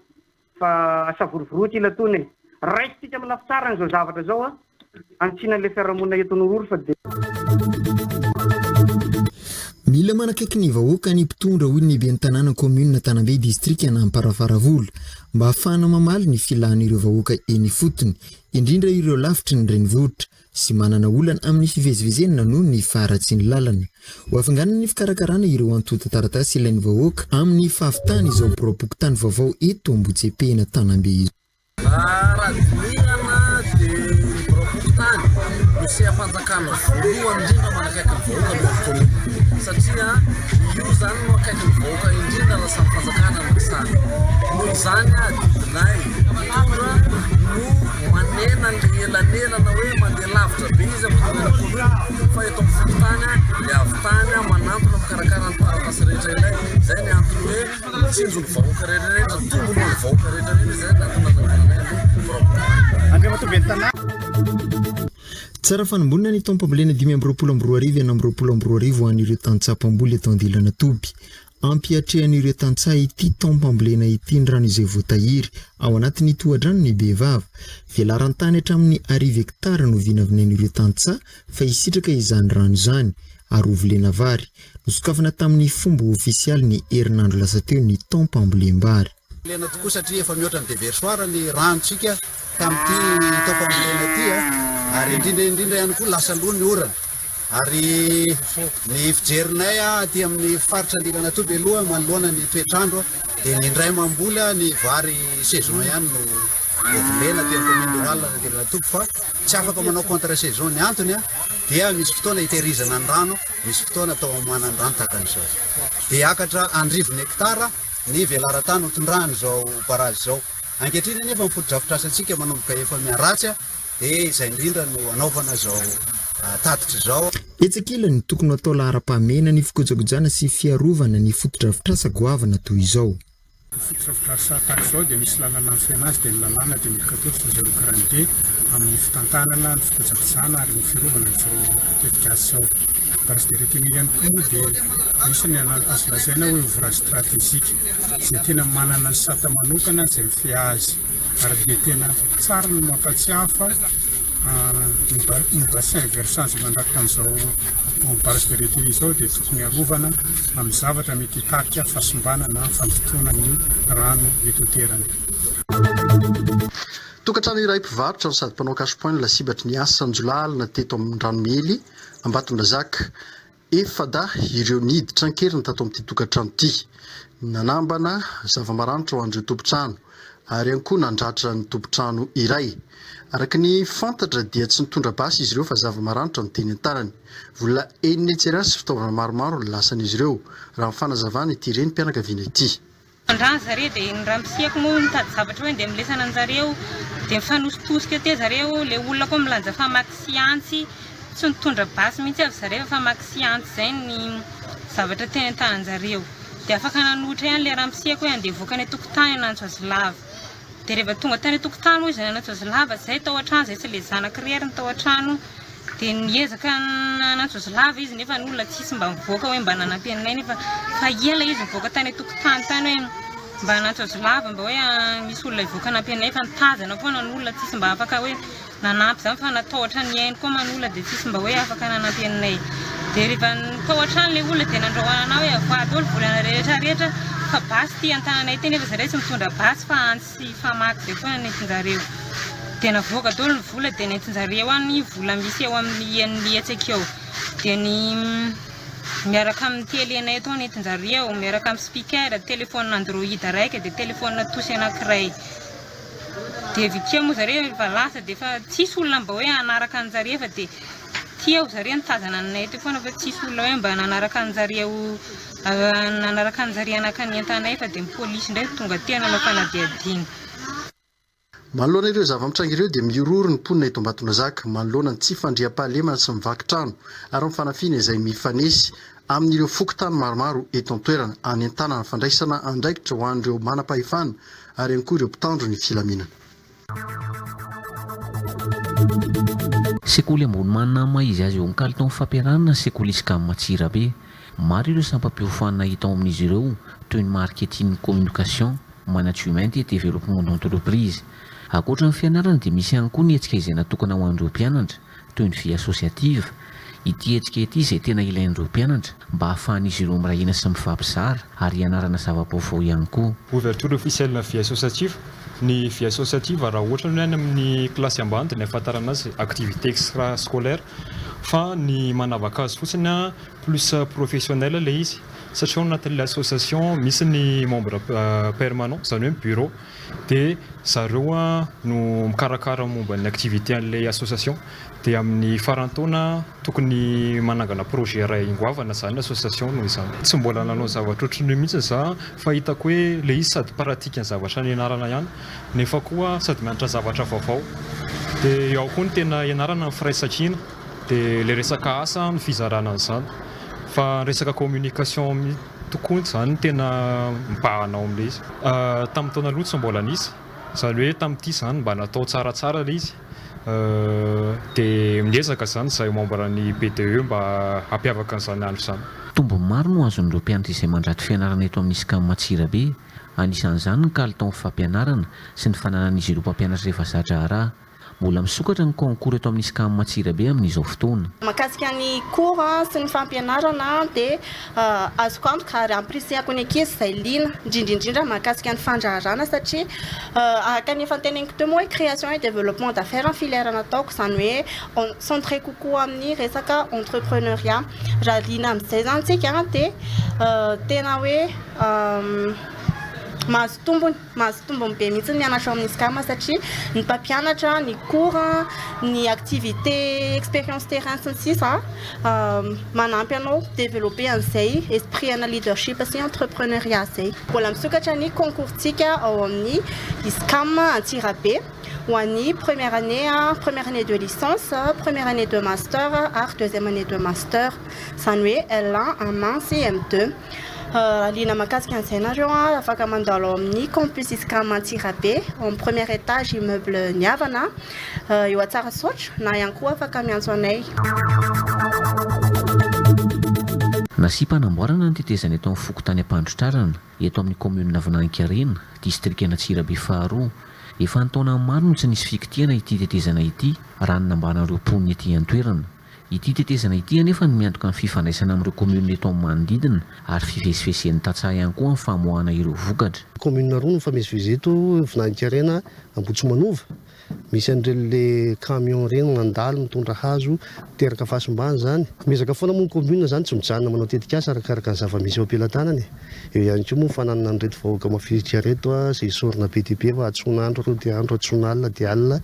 fa asavorovoroty ilatony raisitsika amin'ny lafitsara n'izao zavatra zao antsiana le fiarahamonina eto Nororo fa dia mila mila manakaiky ny vahoaka ny mpitondra hoy ny ben'ny tanàna commune Tanambe district na Amparafaravola mba ahafahana mamaly ny filahan'ireo vahoaka eny fotony indrindra ireo lavitry ny renivohitra sy manana olana amin'ny fivezivezena noho ny faharatsy ny lalana ho afangana ny fikarakarana ireo antota taratasy ilain'ny vahoaka amin'ny fahavitany izao boroboky-tany vaovao eto Ambohijepena Tanambe izy. Sia fanjakana voalohany indrindra manakaiky ny vahoaka no satria io zany no akaiky ny vahoaka indrindra raha samy fanjakana no sany noho zany adidinay mpitondra no manena ny elanelana hoe mandeha lavitra be izy amin'ny komuna fa eto amin'ny fototany le avitany manantona mikarakara ny taratasy rehetra ilay zay ny antony hoe mitsinjo ny vahoaka rehetrarehetra tombono ny vahoaka rehetrarehetra zay natonazanay tsara fanambonina ny taom-pambolena 520 na 20 an'ireo tantsapam-boly eto andilana Toby ampiatrehan'ireo tantsaha ity taom-pambolena ity ny rano izay voatahiry ao anatin'ny tohadrano ny Behivava velarantany hatramin'ny 10 hektara no vinavinain'ireo tantsaha fa hisitraka izany rano izany ary ovolena vary nosokafana tamin'ny fomba ofisialy ny herinandro lasa teo ny taom-pambolem-bary. Lena tokoa satria efa mihoatra ny deversoara ny ranontsika tamin'ity taom-pambolena ity ary indrindra ihany koa lasa loha ny orana ary ny fijerinay aty amin'ny faritra andilana Toby aloha manoloana ny toetrandro dia ny indray mambola ny vary saison ihany no ovolena ty amin'ny commune rurale andilana Toby fa tsy afaka manao contre saison ny antony dia misy fotoana hitehirizana ny rano misy fotoana atao amanany rano takan'izao dia akatra 1,000 hektara ny velaran-tany hotondrahany zao barage zao ankehitriny nefa mifoto-drafitrasantsika manomboka efa miaratsy dia izay indrindra no anaovana zao tatitra zao. Etsakila ny tokony atao lahara-pahamena ny fikojakojana sy fiarovana ny foto-drafitrasa goavana toy izao. Foto-drafitrasa tahaka izao dia misy lalana ny fianazy dia ny lalana 2014 amin'ny fitantanana ny fikojakojana ary ny fiarovana izao tetikasy zao. Parce que retenir ihany koa dia misy ny azo lazaina hoe ouvrage stratégique izay tena manana ny sata manokana izay mifehy azy ary dia tena tsara no mampatsiafa ny bassin versant izay mandrafitra an'izao parce que retenir izao dia tokony arovana amin'ny zavatra mety hitarika fahasimbana na fampitoana ny rano etoterana. Tokantrano iray mpivarotra no sady mpanao cache-point lasibatry ny asa sanjolalina teto amin'ny Ranomely Ambatondrazaka efada ireo niditra ankeriny tato amin'ity tokantrano ity nanambana zava-maranitra ho andreo tompontrano ary ihany koa nandratra ny tompontrano iray araka ny fantatra dia tsy nitondra basy izy ireo fa zava-maranitra no teny an-tanany vola enina etsy sy fitaovana maromaro ny lasan'izy ireo raha mifanazavana ity renim-pianakaviana ity. Andrany zareo dia ny raha misiako moa mitady zavatra hoe dia milesana an'zareo dia mifanositosika te zareo le olona koa milanja famaky siantsy tsy nitondra basy mihitsy avy zareo fa maky siantsy zay ny zavatra teny an-tanan'zareo dia afaka nanotra ihany le raha misiako hoe andevoaka ny tokotany anantso azy lava dia rehefa tonga tany tokotany moa izy anantso azy lava zay tao an-trano zay tsy le zanak'rery ny tao an-trano dia niezaka nanantso azy lava izy nefa ny olona tsisy mba mivoaka hoe mba nanampy anay nefa fa ela izy mivoaka tany tokotany tany hoe mba nanantso azy lava mba hoe misy olona hivoaka anampy anay fa nitazana foana ny olona tsisy mba afaka hoe nanampy zany fa natahotra ny ainy koa manolona dia tsisy mba hoe afaka nanampy anay dia rehefa natahotra ny le olona dia nandrahoana hoe avady olo volana rehetrarehetra fa basy ty an-tananay teny nefa zareo tsy mitondra basy fa antsy famaky zay foana nentinjareo dia navoaka dolo ny vola dia nentinjareo any vola misy eo amin'ny eniny etsaka eo dia ny miaraka amin'ny tele anay atao nentinjareo miaraka amin'ny speaker telefônina android raika dia telefônina tosy anankiray dia vikeo moa zareo efa lasa dia fa tsisy olona mba hoe hanaraka an'jareo fa dia tiao zareo nitazana anay teo foana fa tsisy olona hoe mba nanaraka an'jareo anaka ny entanay fa dia ny polisy ndray tonga tena nanao fanadiadina. Manoloana ireo zava-mitrangy ireo dia miororo ny mponina eto Ambatondrazaka manoloana ny tsy fandriam-pahalemana sy mivaky trano ary mifanafina izay mifanesy amin'ireo fokotany maromaro eto an-toerana any an-tanana fandraisana andraikitra ho an'ireo manam-pahefana ary ihany koa ireo mpitandro ny filaminana. Sekoly Ambonimanama izy azy eo amin'ny kalitao fampiarana sekoly Iskam Matsirabe maro ireo sampam-piofanana hitao amin'izy ireo toy ny marketing communication management et développement d'entreprise. Ankoatra ny fianarana dia misy ihany koa ny hetsika izay natokana ho an'ireo mpianatra toy ny vie associative ity hetsika ity izay tena ilain'ireo mpianatra mba hahafahan'izy ireo mirahina sy mifampizara ary ianarana zava-baovao ihany koa. Ouverture officielle na vie associative. Ny vie associative raha ohatra ny any amin'ny klasy ambany dia ny ahafantarana azy activité extrascolaire fa ny manavaka azy fotsiny plus professionnel ilay izy satria ao anatin'ilay association misy ny membre permanent zany hoe bureau dia zareo no mikarakara momba ny activité an'ilay association dia amin'ny farantaona tokony manangana projet iray ingoavana zany association noho izany. Tsy mbola nanao zavatra ohatrany mihitsy za fa hitako hoe ilay izy sady pratika ny zavatra nianarana ihany nefa koa sady mianatra zavatra vaovao dia ao koa ny tena ianarana ny firaisan-kina dia le resaka asa ny fizarana an'izany fa resaka communication tokoa zany tena mibahanao amin'ilay izy. Tamin'ny taona aloha tsy mbola nisy zany hoe tamin'ity zany mba natao tsaratsara ilay izy dia miezaka zany izay membre ny BDE mba hampiavaka an'izany andro izany. Tombony maro no azon'ireo mpianatra izay mandrato fianarana eto amin'ny Iskam Matsirabe, anisan'izany ny kalitao fampianarana sy ny fananan'izy ireo mpampianatra rehefa zatra araha. Mbola misokatra ny concours eto amin'ny Iskam Matsirabe amin'izao fotoana. Mahakasika ny cours sy ny fampianarana dia azoko antoka ary ampirisihako ny ankizy izay liana indrindrindrindra mahakasika ny fandraharana satria araka ny efa teneniko teo moa hoe création et développement d'affaires en filière nataoko izany hoe centré kokoa amin'ny resaka entrepreneuriat. Raha liana amin'izay zany tsika dia tena hoe mahazo tombony be mihitsy mianatra amin'ny Iskam satria ny mpampianatra, ny cours, ny activité expérience terrain sy ny sisa manampy anao développer an'izay esprit ana leadership sy entrepreneuriat zay. Mbola misokatra ny concourtsika ao amin'ny Iskam Antsirabe ho an'ny première année de licence, première année de master ary deuxième année de master zany hoe L1, M1 sy M2. Liana mahakasika an'izay nareo afaka mandalo amin'ny campus Iskam Antsirabe en premier étage immeuble Niavana eo Antsarasotra na ihany koa afaka miantso anay. Nasipa hanamboarana ny tetezana eto amin'ny Fokotany Ampandrotrarana eto amin'ny commune Navinankarena, district Antsirabe faharoa. Efa ny taona maro no tsy nisy fikitiana ity tetezana ity raha ny nambanareo poniny ety an-toerana. Ity tetezana ity anefa ny miantoka ny fifandraisana amin'ireo commune eto amin'ny manodidina ary fivezivezen'ny tantsaha ihany koa amin'ny famoahana ireo vokatra. Commune roa no mifamezivezy eto Vinankarena Ambotsomanova. Misy an'ireny camion reny mandalo mitondra hazo teraka fahasombany zany. Miezaka foana moa ny commune zany tsy mijanona manao tetikasa arakaraka ny zava-misy eo am-pelantanany. Eo ihany koa moa fananana an'ireto vahoaka mafilotra reto izay sorina PTP fa atson'andro ireo dia andro atson'alina dia alina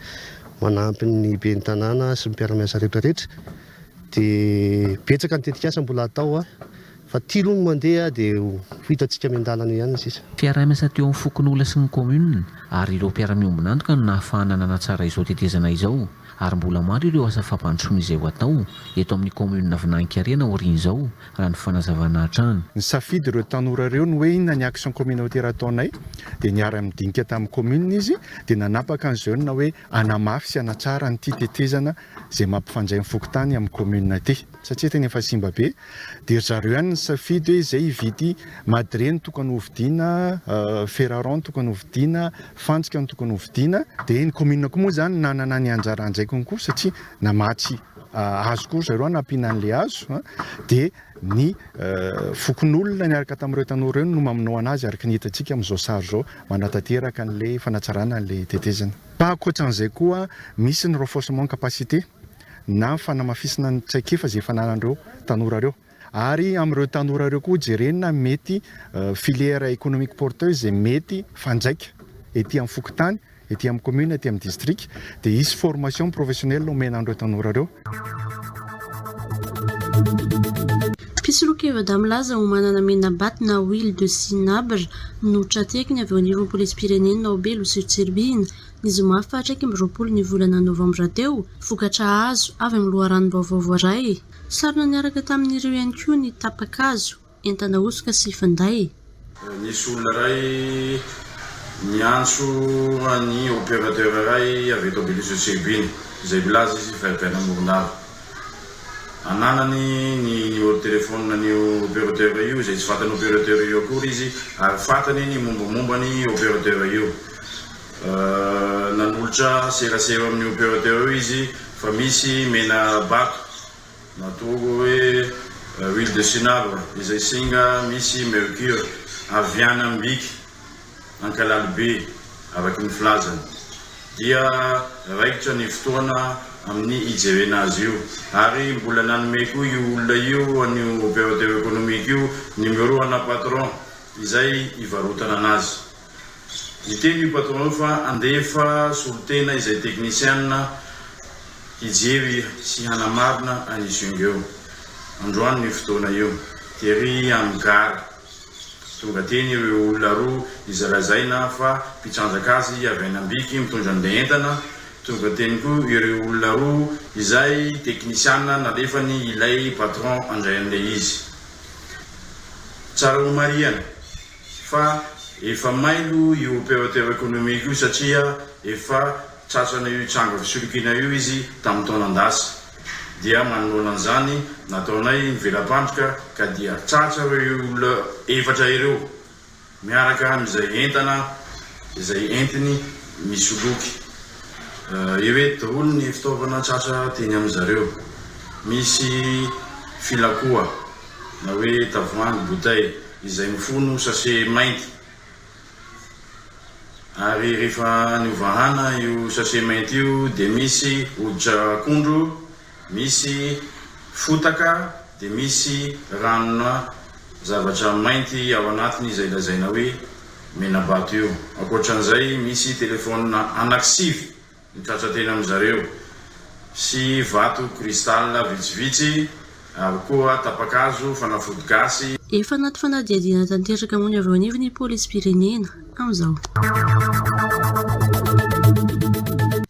manampy ny ben'ny tanàna sy ny mpiara-miasa rehetrarehetra. Dia betsaka ny tetikasa mbola atao fa tilo no mandeha dia hitantsika miandalana ihany sisa. Fiaraha-miasa teo amin'ny fokon'olona sy ny commune ary ireo mpiara-miombon'antoka no nahafahana nanatsara izao tetezana izao ary mbola maro ireo asa fampandrosoana izay ho atao eto amin'ny commune Navinankarena aorian'izao raha ny fanazavana hatrany. Ny safidy ireo tanora ireo no hoe inona ny action communautaire ataonay dia niara-midinika tamin'ny commune izy dia nanapaka an'izao na hoe anamafy sy anatsara nyity tetezana izay mampifandray ny Fokotany amin'ny commune ity satria tena efa simba be dia zareo ihany ny safidy hoe izay hividy madreny tokony hovidiana, feraron tokony hovidiana, fantsika ny tokony hovidiana dia ny commune koa moa zany nanana ny anjara anjay konkoa satria namatsy azo koa zareo nampiana an'ilay azo dia ny fokon'olona niaraka tamin'ireo tanora ireo no maminao anazy araka ny hitantsika amin'izao sary zao manatanteraka an'ilay fanatsarana an'ilay tetezana. Pa ankoatran'izay koa misy ny renforcement capacité na fanamafisana ny tsaikefa izay fananan'ireo tanora ireo ary amin'ireo tanora ireo koa jerena mety filière économique porteuse izay mety fanjaika ety amin'ny Fokotany, ety amin'ny commune, ety amin'ny district dia hisy formation professionnelle omenan'ireo tanora ireo. Mpisoloka Evada milaza ho manana menambaty na huile de cinabre notra tekiny avy ao anivon'ny polis-pirenena Aobelo Sotserbina ny zoma fahatraiky 20 ny volana novambra teo vokatra azo avy amin'ny loharano-baovao voaray. Sarona niaraka tamin'ireo ihany koa ny tapakazo entana osoka sy fanday. Nisy olona iray niantso ny opérateur iray avy eto Aobelo Sotserbina izay milaza izy verivera Morondava. Ananany ny numéro téléphone ny opérateur io izay tsy fantany opérateur io akory izy ary fantany ny mombamomba ny opérateur io. Nanolotra serasera amin'ny opérateur io izy fa misy mena bato natoko hoe huile de cinabre izay singa misy mercure aviana ambiky ankalaly-be avaky ny filazany dia raikitra ny fotoana amin'ny ijerena azy io ary mbola nanome koa io olona io an'io opérateur économique io numéro ana patron izay ivarotana anazy iteny io patron io fa andefa solotena izay technicien hijery sy hanamarina an'izy io androany ny fotoana io tery amin'ny gare tonga teny ireo olona roa izarazaina fa mpitsanjaka azy avy any ambiky mitondra an'ilay entana tonga teny koa ireo olona roa izay technicien nalefany ilay patron andray an'ilay izy tsara ho mariana fa efa mailo io opérateur économique io satria efa tsatrana io tranga fisolokina io izy tamin'ny taona andasa dia manoloana an'izany nataonay nivelam-pandroka ka dia tratra ireo olona efatra ireo miaraka amin'izay entana izay entiny misoloky io hoe daholo ny fitaovana tratra teny amin'izareo misy filakoa na hoe tavoangy bouteille izay mifono sase mainty ary rehefa niovahana io sase mainty io dia misy hoditra akondro misy fotaka dia misy ranona zavatra mainty ao anatiny izay lazaina hoe menabato io akoatran'izay misy telefona anankisivy mitratra tena amin'izareo sy vato kristal vitsivitsy ary koa tapakazo fanafody gasy efa anaty fanadihadiana tanteraka mony avy anivy ny polisim-pirenena amin'izao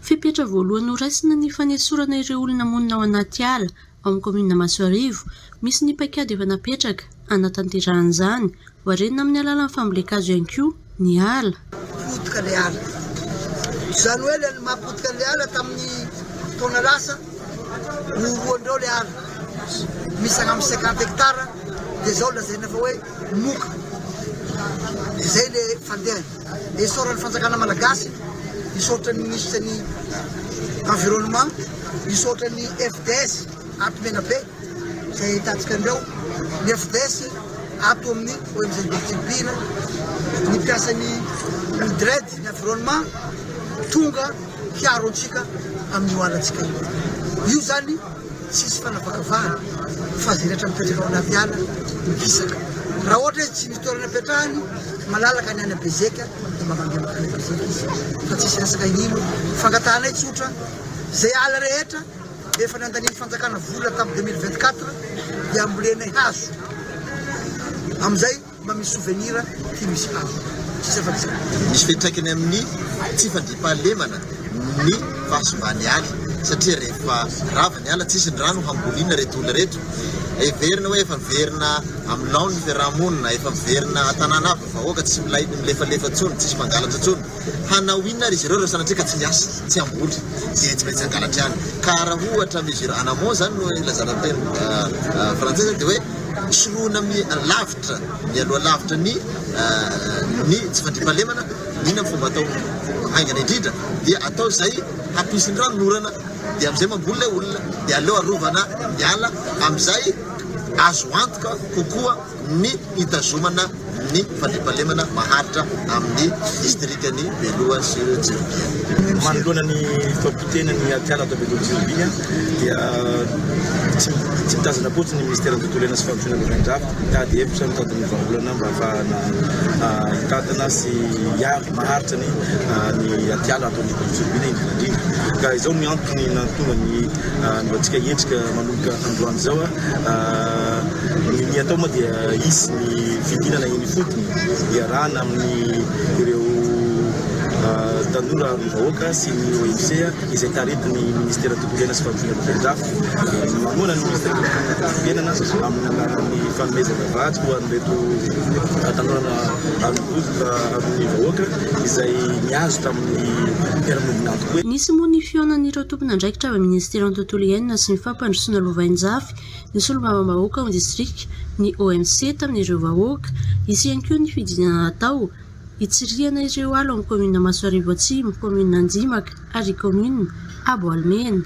fipetra voalohany horaisina ny fanesorana ireo olona monina ao anaty ala ao amin'ny komina Masoarivo misy ny paikady efa napetraka anatanteran'izany voarenina amin'ny alalan'ny fambolekazo ihany koa ny ala potika le ala izany hoe le mahapotika le ala tamin'ny taona lasa roandreo le ala misy agny amin'ny 50 hectara dia zao lazaina fa hoe moka izay le fandehany esorany fanjakana malagasy isotra ny ministre ny environnement isotra ny FDS ato mena be izay tatsika andreo ny FDS ato amin'ny ONG ny mpiasany dred ny environnement tonga hiaro antsika amin'ny oalantsika io zany tsisy fanavakavahana fa zay rehetra mipetraka ao anaty ala mikisaka raha ohatra hoe tsy misy toerana apetrahany malalaka ny any abezeka dia mamangemaka any abezeka izy fa tsisy resaka inino fangatanay tsotra zay ala rehetra efa nandaniany fanjakana vola tamin'ny 2024 dia ambolenay hazo amin'izay mba misy souvenir ty misy hazo tsisy afa misy fitraikany amin'ny tsy fandriam-pahalemana ny fahasombany aly satria rehefa rava ny ala tsisy ny rano hamboliana reto olona reto everina hoe efa miverina amin'ny lao ny fiarahamonina efa miverina tanàna avy vahoaka tsy milefalefa tsony tsisy mangalatra tsony hanao inona izy ireo sanatrika tsy miasa tsy amboly dia tsy maintsy angalatra ihany ka raha ohatra mesure en amont zany no ilazana teny français zany dia hoe soloina lavitra mialoha lavitra ny tsy fandriam-pahalemana nina ny fomba atao haingana indrindra dia atao zay hampisy ny rano norana dia amin'izay mamboly ilay olona dia aleo arovana miala amin'izay azo antoka kokoa ny hitazomana ny fandriam-pahalemana maharitra amin'ny distrikany Beloa sy Tserobia. Manoloana ny fampitena ny atiala atao Beloa sy Tserobia dia tsy mitazana fotsiny ny ministère tontolo iainana sy fampitena lohan-drafa tady hevitra mitady ny vahaolana mba ahafahana hitantana sy hiavy maharitra ny atiala atao Beloa sy Tserobia indrindra ka izao ny antony natonga ny antsika endrika manomboka androany zao ny atao moa dia isy ny fidinana eny fotony iarahana amin'ny ireo tanora vahoaka sy ny ONG izay taretin'ny ministère tontolo iainana sy fampitena lohan-drafa mamoana ny ministère fiainana amin'ny alalan'ny fanomezana vatsy ho an'ireto tanora anomboka amin'ny vahoaka izay niazo tamin'ny mpiara-monina antokoe. Nisy moa ny fionan'ireo tompon'andraikitra avy ministère tontolo iainana sy ny fampandrosoana lovain-jafy ny solombavambahoaka ao district ny OMC tamin'ireo vahoaka isy ihany koa ny fidinana atao hitsirihana ireo ala amin'ny komina Masoarivo Atsimo, komina Andimaka ary komina Aboalimena.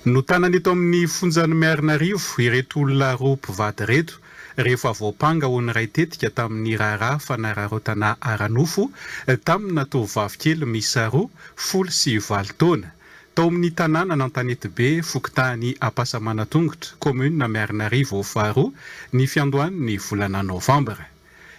no tanany eto amin'ny fonjany Marinarivo ireto olona roa mpivady reto rehefa voapanga ho niray tetika tamin'ny raharaha fanararotana Aranofo tamina tovovavy kely miisa 29 taona tao amin'ny tanàna Antanety be Fokontany Ampasamanatongotra commune Marinarivo faharoa ny fiandohan'ny volana Novambra.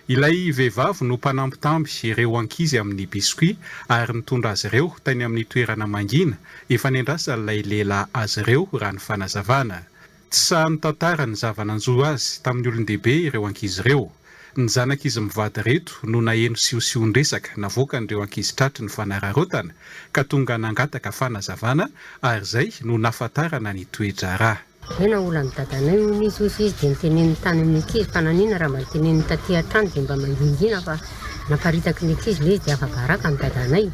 Ilay vehivavy no mpanambitamby ireo ankizy amin'ny biscuit ary nitondra azy ireo tany amin'ny toerana mangina efa nendrasan'ilay lehilahy azy ireo raha ny fanazavana. Tsy sahany tantara ny zavananjo azy tamin'ny olon-dehibe ireo ankizy ireo. Ny zanak'izy mivady reto no naheno siosion-dresaka navoaka n'ireo ankizy tratry ny fanararotana ka tonga nangataka fanazavana ary zay no nafatarana ny toetra raha. Ena olany dadanay izy dia niteneniny tany amin'ny ankizy fa nanina raha mba niteneniny taty an-trano dia mba mangingina fa naparitaky ny ankizy le izy dia afa-baraka ny dadanay.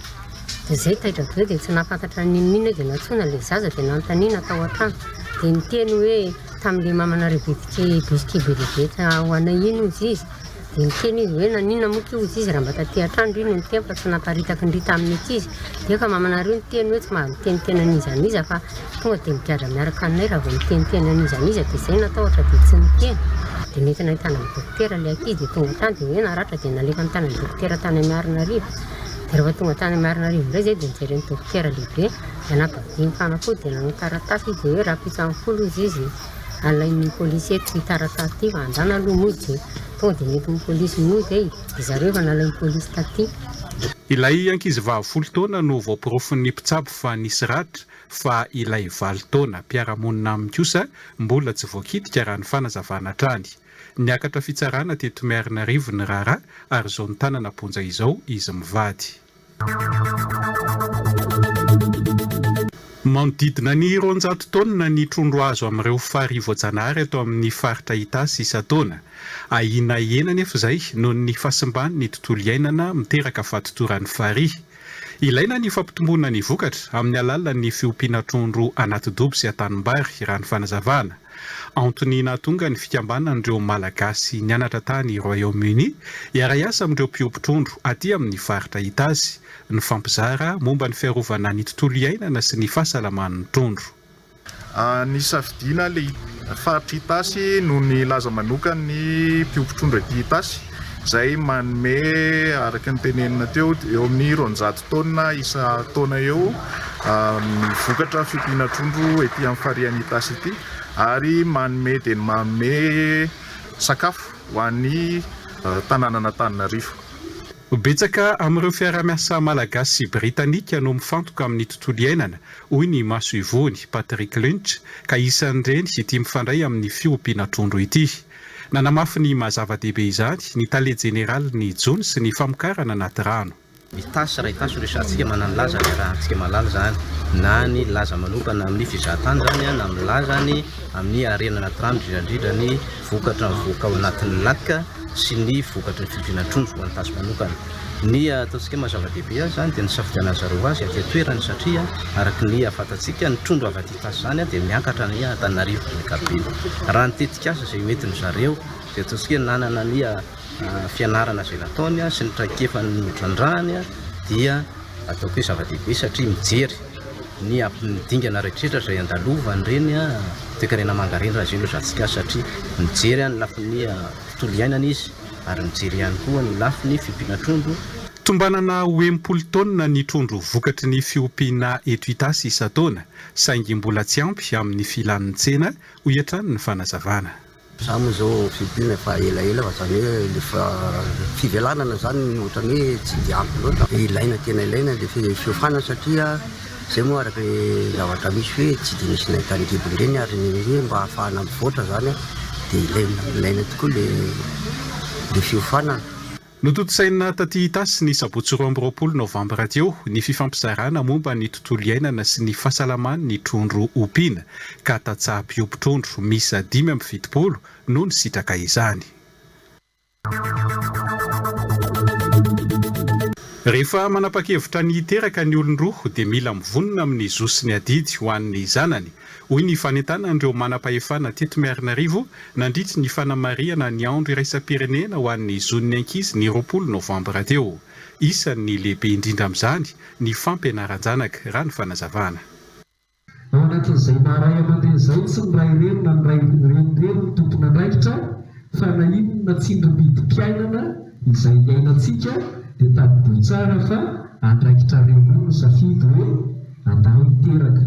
Dia zay taitra be dia tsy nafantatra ninona dia natsona le zaza dia nanontaniana tao an-trano. Dia niteny hoe tamin'le mamana revitiky bisky bebebeta ho anay ino izy. Dia niteny izy hoe nanina moka io izy raha mba taty an-trano io no niteny fa tsy naparitaky ny rita amin'ny ankizy. Dia ka mamanareo niteny hoe tsy mahavy mitenitenan'izaniza fa tonga dia migadra miaraka aminay raha vao mitenitenan'izaniza dia zay natao ohatra dia tsy miteny. Dia nety nahitana amin'ny dokotera ilay ankizy dia tonga tany dia hoe naratra dia nalefa ny tanan'ny dokotera tany amin'ny Marinarivo. Dia rehefa tonga tany amin'ny Marinarivo indray zay dia nijeren'ny dokotera lehibe dia nampadiany fanafody dia nanao taratasy dia hoe raha pitsan'ny folo izy alain'ny polisy eto taratasy ty fa andana aloha mody. Tonga dia nentin'ny polisy mody dia zareo fa nalain'ny polisy taty. Ilay ankizy vavy 10 taona no voaporofin'ny mpitsabo fa nisy ratra fa ilay 20 taona mpiara-monina aminy kosa mbola tsy voakitika raha ny fanazavana trany. Niakatra fitsarana teto Marinarivo ny raharaha ary zao ny tanana ponja izao izy mivady. Manodidina ny 200 taona ny trondro azo amin'ireo farivoajanahary eto amin'ny faritra Itasy isa-taona. Ahina iena nefa izay noho ny fahasimbany ny tontolo iainana miteraka fahatotoran'ny farihy. Ilaina ny fampitomboana ny vokatra amin'ny alalan'ny fiompiana trondro anaty dobo sy an-tanimbary raha ny fanazavana. Antony nahatonga ny fikambanan'ireo malagasy nianatra tany Royaume-Uni iara-iasa amin'ireo mpiompy trondro aty amin'ny faritra Itasy ny fampizara momba ny fiarovana ny tontolo iainana sy ny fahasalaman'ny trondro. Ny safidiana le faritra Itasy no ny laza manoka ny mpiompy trondro ety Itasy zay manome araka ny tenenina teo eo amin'ny 200 taona isa taona eo ny vokatra fiompiana trondro ety amin'ny farihan'ny Itasy ity ary manome dia manome sakafo ho an'ny tanànan'Antananarivo. Betsaka amin'ireo fiara-miasa malagasy sy britanika no mifantoka amin'ny tontolo iainana hoy ny maso ivony Patrick Lynch ka isan'ireny ity mifandray amin'ny fiompiana trondro ity. Nanamafy ny mazava-dehibe izany ny tale general ny Jony sy ny famokarana anaty rano. Itasy raha Itasy resantsika manana laza raha antsika malala zany na ny laza manokana amin'ny fizahantany zany na milaza ny amin'ny arena anaty rano indrindra ny vokatra mivoaka ao anatin'ny laka sy ny vokatra ny fiompiana trondro ho an'ny tasy manokana. Ny ataontsika mazava-dehibe azy zany dia ny safidiana zareo azy atỳ toerany satria araka ny afantatsika ny trondro avy aty Itasy zany dia miakatra ny Antananarivo ny ankapobeny. Raha nitetika asa izay hoentin'ny zareo dia ataontsika nanana ny fianarana izay nataony sy ny traikefa ny notrandrahany dia ataoko hoe zava-dehibe satria mijery ny dingana rehetrarehetra izay andalovany reny toekarena mangareny raha izay no zantsika satria mijery ny lafin'ny tontolo iainana izy ary mijery ihany koa ny lafin'ny fiompiana trondro. Tombanana 10 taona ny trondro vokatry ny fiompiana eto Itasy isa-taona saingy mbola tsy ampy amin'ny filan'ny tsena ho hiatran'ny fanazavana. Za moa zao fiompiana fa elaela fa zany hoe lefa fivelanana zany ohatrany hoe tsy dia ampy loatra. Ilaina tena ilaina le fiofana satria zay moa araka zavatra misy hoe tsy dia misy nahitangibony ireny ary hoe mba ahafahana mivoatra zany dia ilaina tokoa le fiofana. Notontosaina taty Itasy ny sabotsy 20 novambra teo ny fifampizarana momba ny tontolo iainana sy ny fahasalaman'ny ny trondro ompiana ka tatsaha mpiompy trondro misa 570 no ny sitraka izany. Rehefa manapa-kevitra ny teraka ny olon-droa dia mila mivonona amin'ny zo sy ny adidy ho an'ny zanany. Hoy ny fanentanan'ireo manam-pahefana teto Marinarivo nandritra ny fanamariana ny andro iraisam-pirenena ho an'ny zon'ny ankizy ny 20 novambra teo. Isan'ny lehibe indrindra amin'izany ny fampianaran-janaka raha ny fanazavana. anatin'izay maharay aman-dreny izay tsy ny ray reny na ny ray renireny ny tompona andraikitra fa na inona tsindrom-bidim-piainana izay iainantsika dia tadidio tsara fa andraikitra reo no safidy hoe andao hiteraka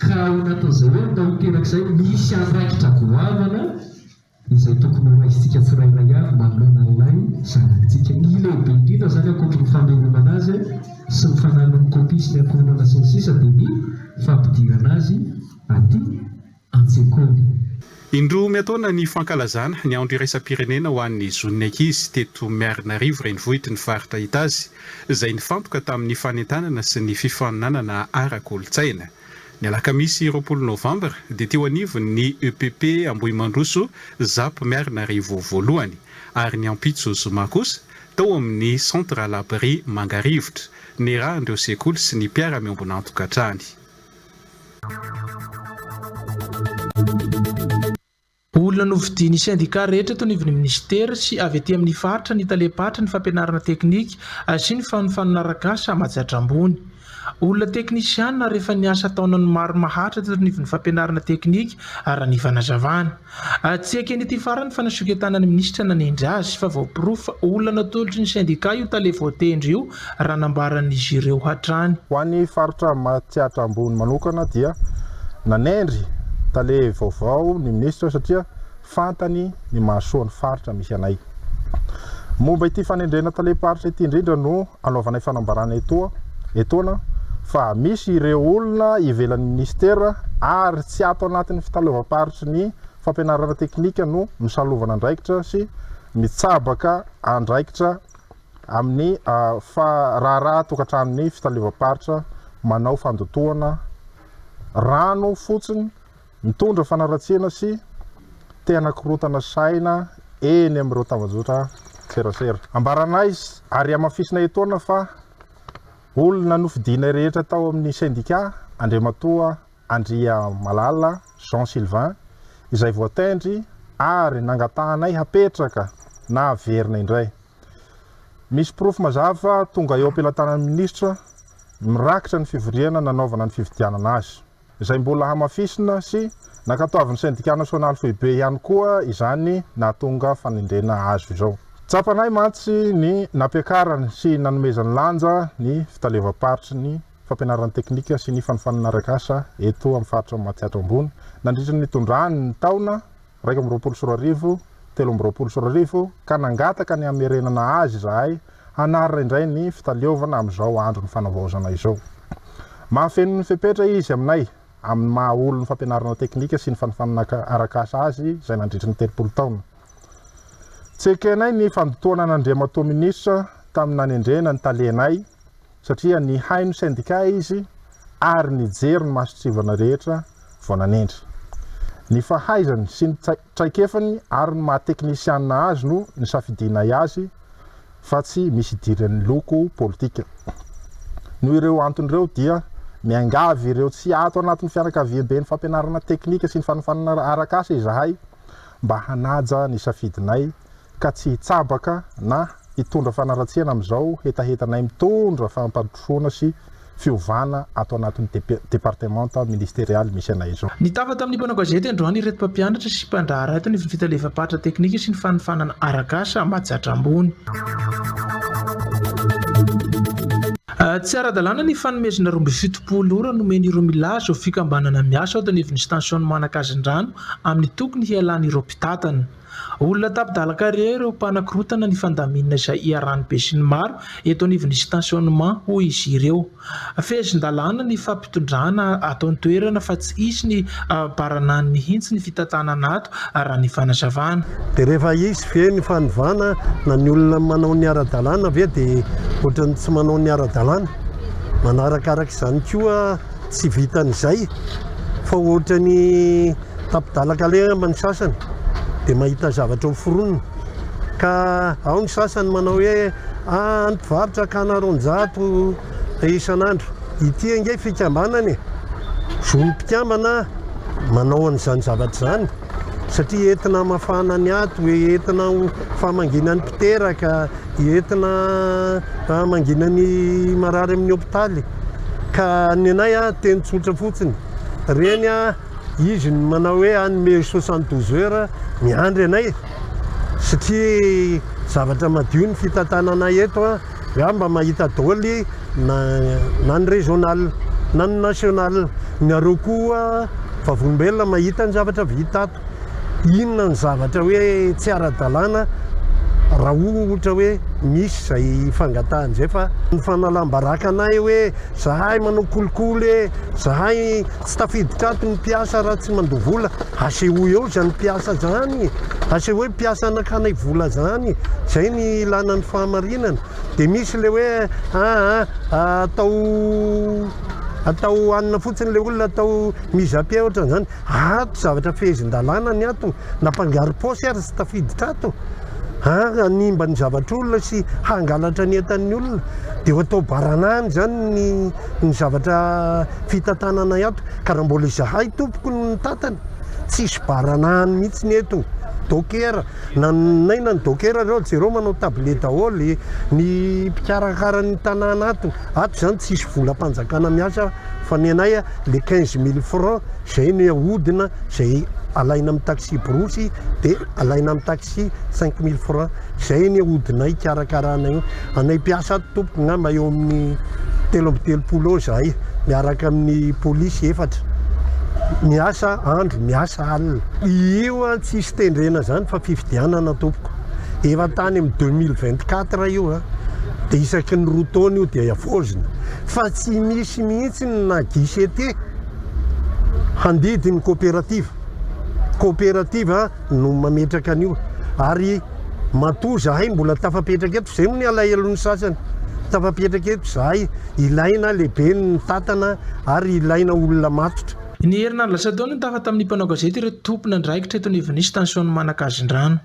ka ao anatin'izay hoe andao hiteraka izay misy andraikitra goavana izay tokony ho raisitsika tsirairay avy manoloana an'ilay zanakitsika ny lehibe indrindra zany akoatry ny famelomana azy sy ny fananany kopy sy ny ankonana sy ny sisa dia ny fampidirana azy aty an-tsekoly. Indroa miataona ny fankalazana ny andro iraisam-pirenena ho an'ny zoniny ankizy teto Miarinarivo renivohitry ny faritra Itazy izay nifantoka tamin'ny fanentanana sy ny fifaninanana ara-kolontsaina. Ny alakamisy 20 Novambra dia teo anivony ny EPP Ambohimandroso ZAP Miarinarivo voalohany ary ny Ampitso Zoma kosa tao amin'ny Centre à l'Abri Mangarivotra ny rahandreo sekoly sy ny mpiara-miombona an-tokantrany. Olona novidian'ny syndika rehetra tao anivon'ny ministera sy avy etỳ amin'ny faritra ny talepatra ny fampianarana teknika sy ny fanofanana arakasa Mahatsatra ambony. Olona teknisiana rehefa niasa taonany maro mahatra teto anivon'ny fampianarana teknika ary ny fanazavana. Tsy ekeny ety farany fanasoketana ny minisitra nanendry azy fa voapirofa olona natolotry ny syndika io tale voatendry io raha nambaran'izy ireo hatrany. Ho an'ny faritra Mahatsatra ambony manokana dia nanendry tale vaovao ny minisitra satria fantany ny mahasoan'ny faritra misy anay. Momba ity fanendrena taleparitra ity indrindra no anaovanay fanambarana etoana fa misy ireo olona ivelan'ny ministera ary tsy ato anatin'ny fitaleovam-paritry ny fampianarana teknika no misalovana andraikitra sy mitsabaka andraikitra amin'ny raharaha tokantranon'ny fitaleovam-paritra manao fandotoana rano fotsiny mitondra fanaratsiana sy tena korotana saina eny amin'ireo tambajotra serasera. Ambaranay ary amafisina etoana fa olona nofidiana rehetra tao amin'ny syndika Andriamatoa Andria Malala Jean Sylvain izay voatendry ary nangatahanay hapetraka na verina indray. Misy proof mazava tonga eo am-pelantanan'ny ministra mirakitra ny fivoriana nanaovana ny fividianana azy. Izay mbola hamafisina sy nakataovan'ny syndika nasionaly foibe ihany koa izany nahatonga fanendrena azo izao. Tsapanay mantsy ny nampiakarany sy nanomezany lanja ny fitaleovam-paritry ny fampianarana teknika sy ny fanofanana arakasa eto amin'ny faritra Mahatsatra ambony nandritra ny tondrany ny taona 2024 2024 ka nangataka ny amerenana azy zahay hanarina indray ny fitaleovana amin'izao andro ny fanavaozana izao. Mahafeno ny fepetra izy aminay amin'ny maha olona fampianarana teknika sy ny fanofanana arakasa azy izay nandritra ny 30 taona. Tsy ekenay ny fandotoana n'Andriamatoa ministra tamin'ny nanendrena ny talenay satria ny haino syndika izy ary ny jery ny masotrivana rehetra vao nanendry. Ny fahaizany sy ny traikefany ary ny maha-teknisiana azy no ny safidinay azy fa tsy misy idirany loko politika. Noho ireo anton'ireo dia miangavy ireo tsy ato anatin'ny fianakaviaben'ny fampianarana teknika sy ny fanofanana arakasa izahay mba hanaja ny safidinay ka tsy hitsabaka na hitondra fanaratsiana amin'izao hetahetanay mitondra fampandrosoana sy fiovana ato anatin'ny departementa ministerialy misy anay izao. Nitafa tamin'ny mpanao gazety androany ireto mpampianatra sy mpandrahara eto ny fitalevam-paritra teknika sy ny fanofanana arakasa Mahatsatra ambony. Tsy ara-dalàna ny fanomezana 27 ora nomen'ireo milaza ho fikambanana miasa ao anivon'ny stansiona Manakazin-drano amin'ny tokony hialan'ireo mpitatana. Olona tapidalaka ireo mpanakorotana ny fandaminana izay iarany be sy ny maro eto anivon'ny stansionement hoy izy ireo. Fehezin-dalàna ny fampitondrana atao ny toerana fa tsy isy ny baranany mihitsy ny fitantanana ato raha ny fanazavana. Dia rehefa isy ve ny fanovana na ny olona manao ny ara-dalàna ve dia ohatrany tsy manao ny ara-dalàna. Manarakarak' izany koa tsy vitan'izay fa ohatrany tapidalaka lehamba ny sasany dia mahita zavatra ho foronina ka ao ny sasany manao hoe antivarotra ka na 200 isan'andro. Ity ange fikambanany zony mpikambana manao an'izany zavatra zany satria entina mafana ny ato, entina famangina ny mpiteraka, entina mangina ny marary amin'ny hopitaly ka ny anay teny tsotra fotsiny reny a izy ny manao hoe anome 72 heures miandry anay satria zavatra madio ny fitantanana eto a a mba mahita daoly na ny régional na ny national miareo koa vavolombelona mahita ny zavatra vitato inona ny zavatra hoe tsy ara-dalàna raha ohatra hoe misy zay fangatahany zay fa ny fanalambaraka anay hoe zahay manao kolikoly zahay tsy tafiditra ato ny mpiasa raha tsy mandoa vola aseho eo zany mpiasa zany aseho hoe mpiasa anakanay vola zany zay ny ilana ny fahamarinana dia misy le hoe atao anina fotsiny le olona atao mizape ohatran'izany ato zavatra fehezin-dalàna ny ato nampangary paosy ary tsy tafiditra ato animba ny zavatra olona sy hangalatra ny entan'ny olona dia ho atao baranany zany ny zavatra fitantanana ato ka raha mbola izahay tompoko ny tatany tsisy baranany mihitsy ny eto dokera naina ny dokera reo jereo manao tablet daholy ny mpikarakarany tanàna ato zany tsisy volam-panjakana miasa fa ny anay le 15 000 francs zay ny ahodina zay alaina amin'ny taxi brosy dia alaina amin'ny taxi 5 000 francs zay ny ahodinay karakaranay anay mpiasa ato tompoko ngamba eo amin'ny 3 zahay miaraka amin'ny polisy 4 miasa andro miasa alina io tsisy tendrena zany fa fifidianana tompoko efa tany amin'ny 2024 io dia isaky ny roa taona io dia avozina fa tsy misy mihitsy na guichet handidiny coopérative no mametraka an'io ary matoa zahay mbola tafapetraka eto zay mo ny alahelon'ny sasany tafapetraka eto zahay ilaina lehibe ny tatana ary ilaina olona matotra ny herinandro lasa taona ny tafa tamin'ny mpanao gazety ireo tompona ndraikitra eto ny evanisy tension manakazin-drano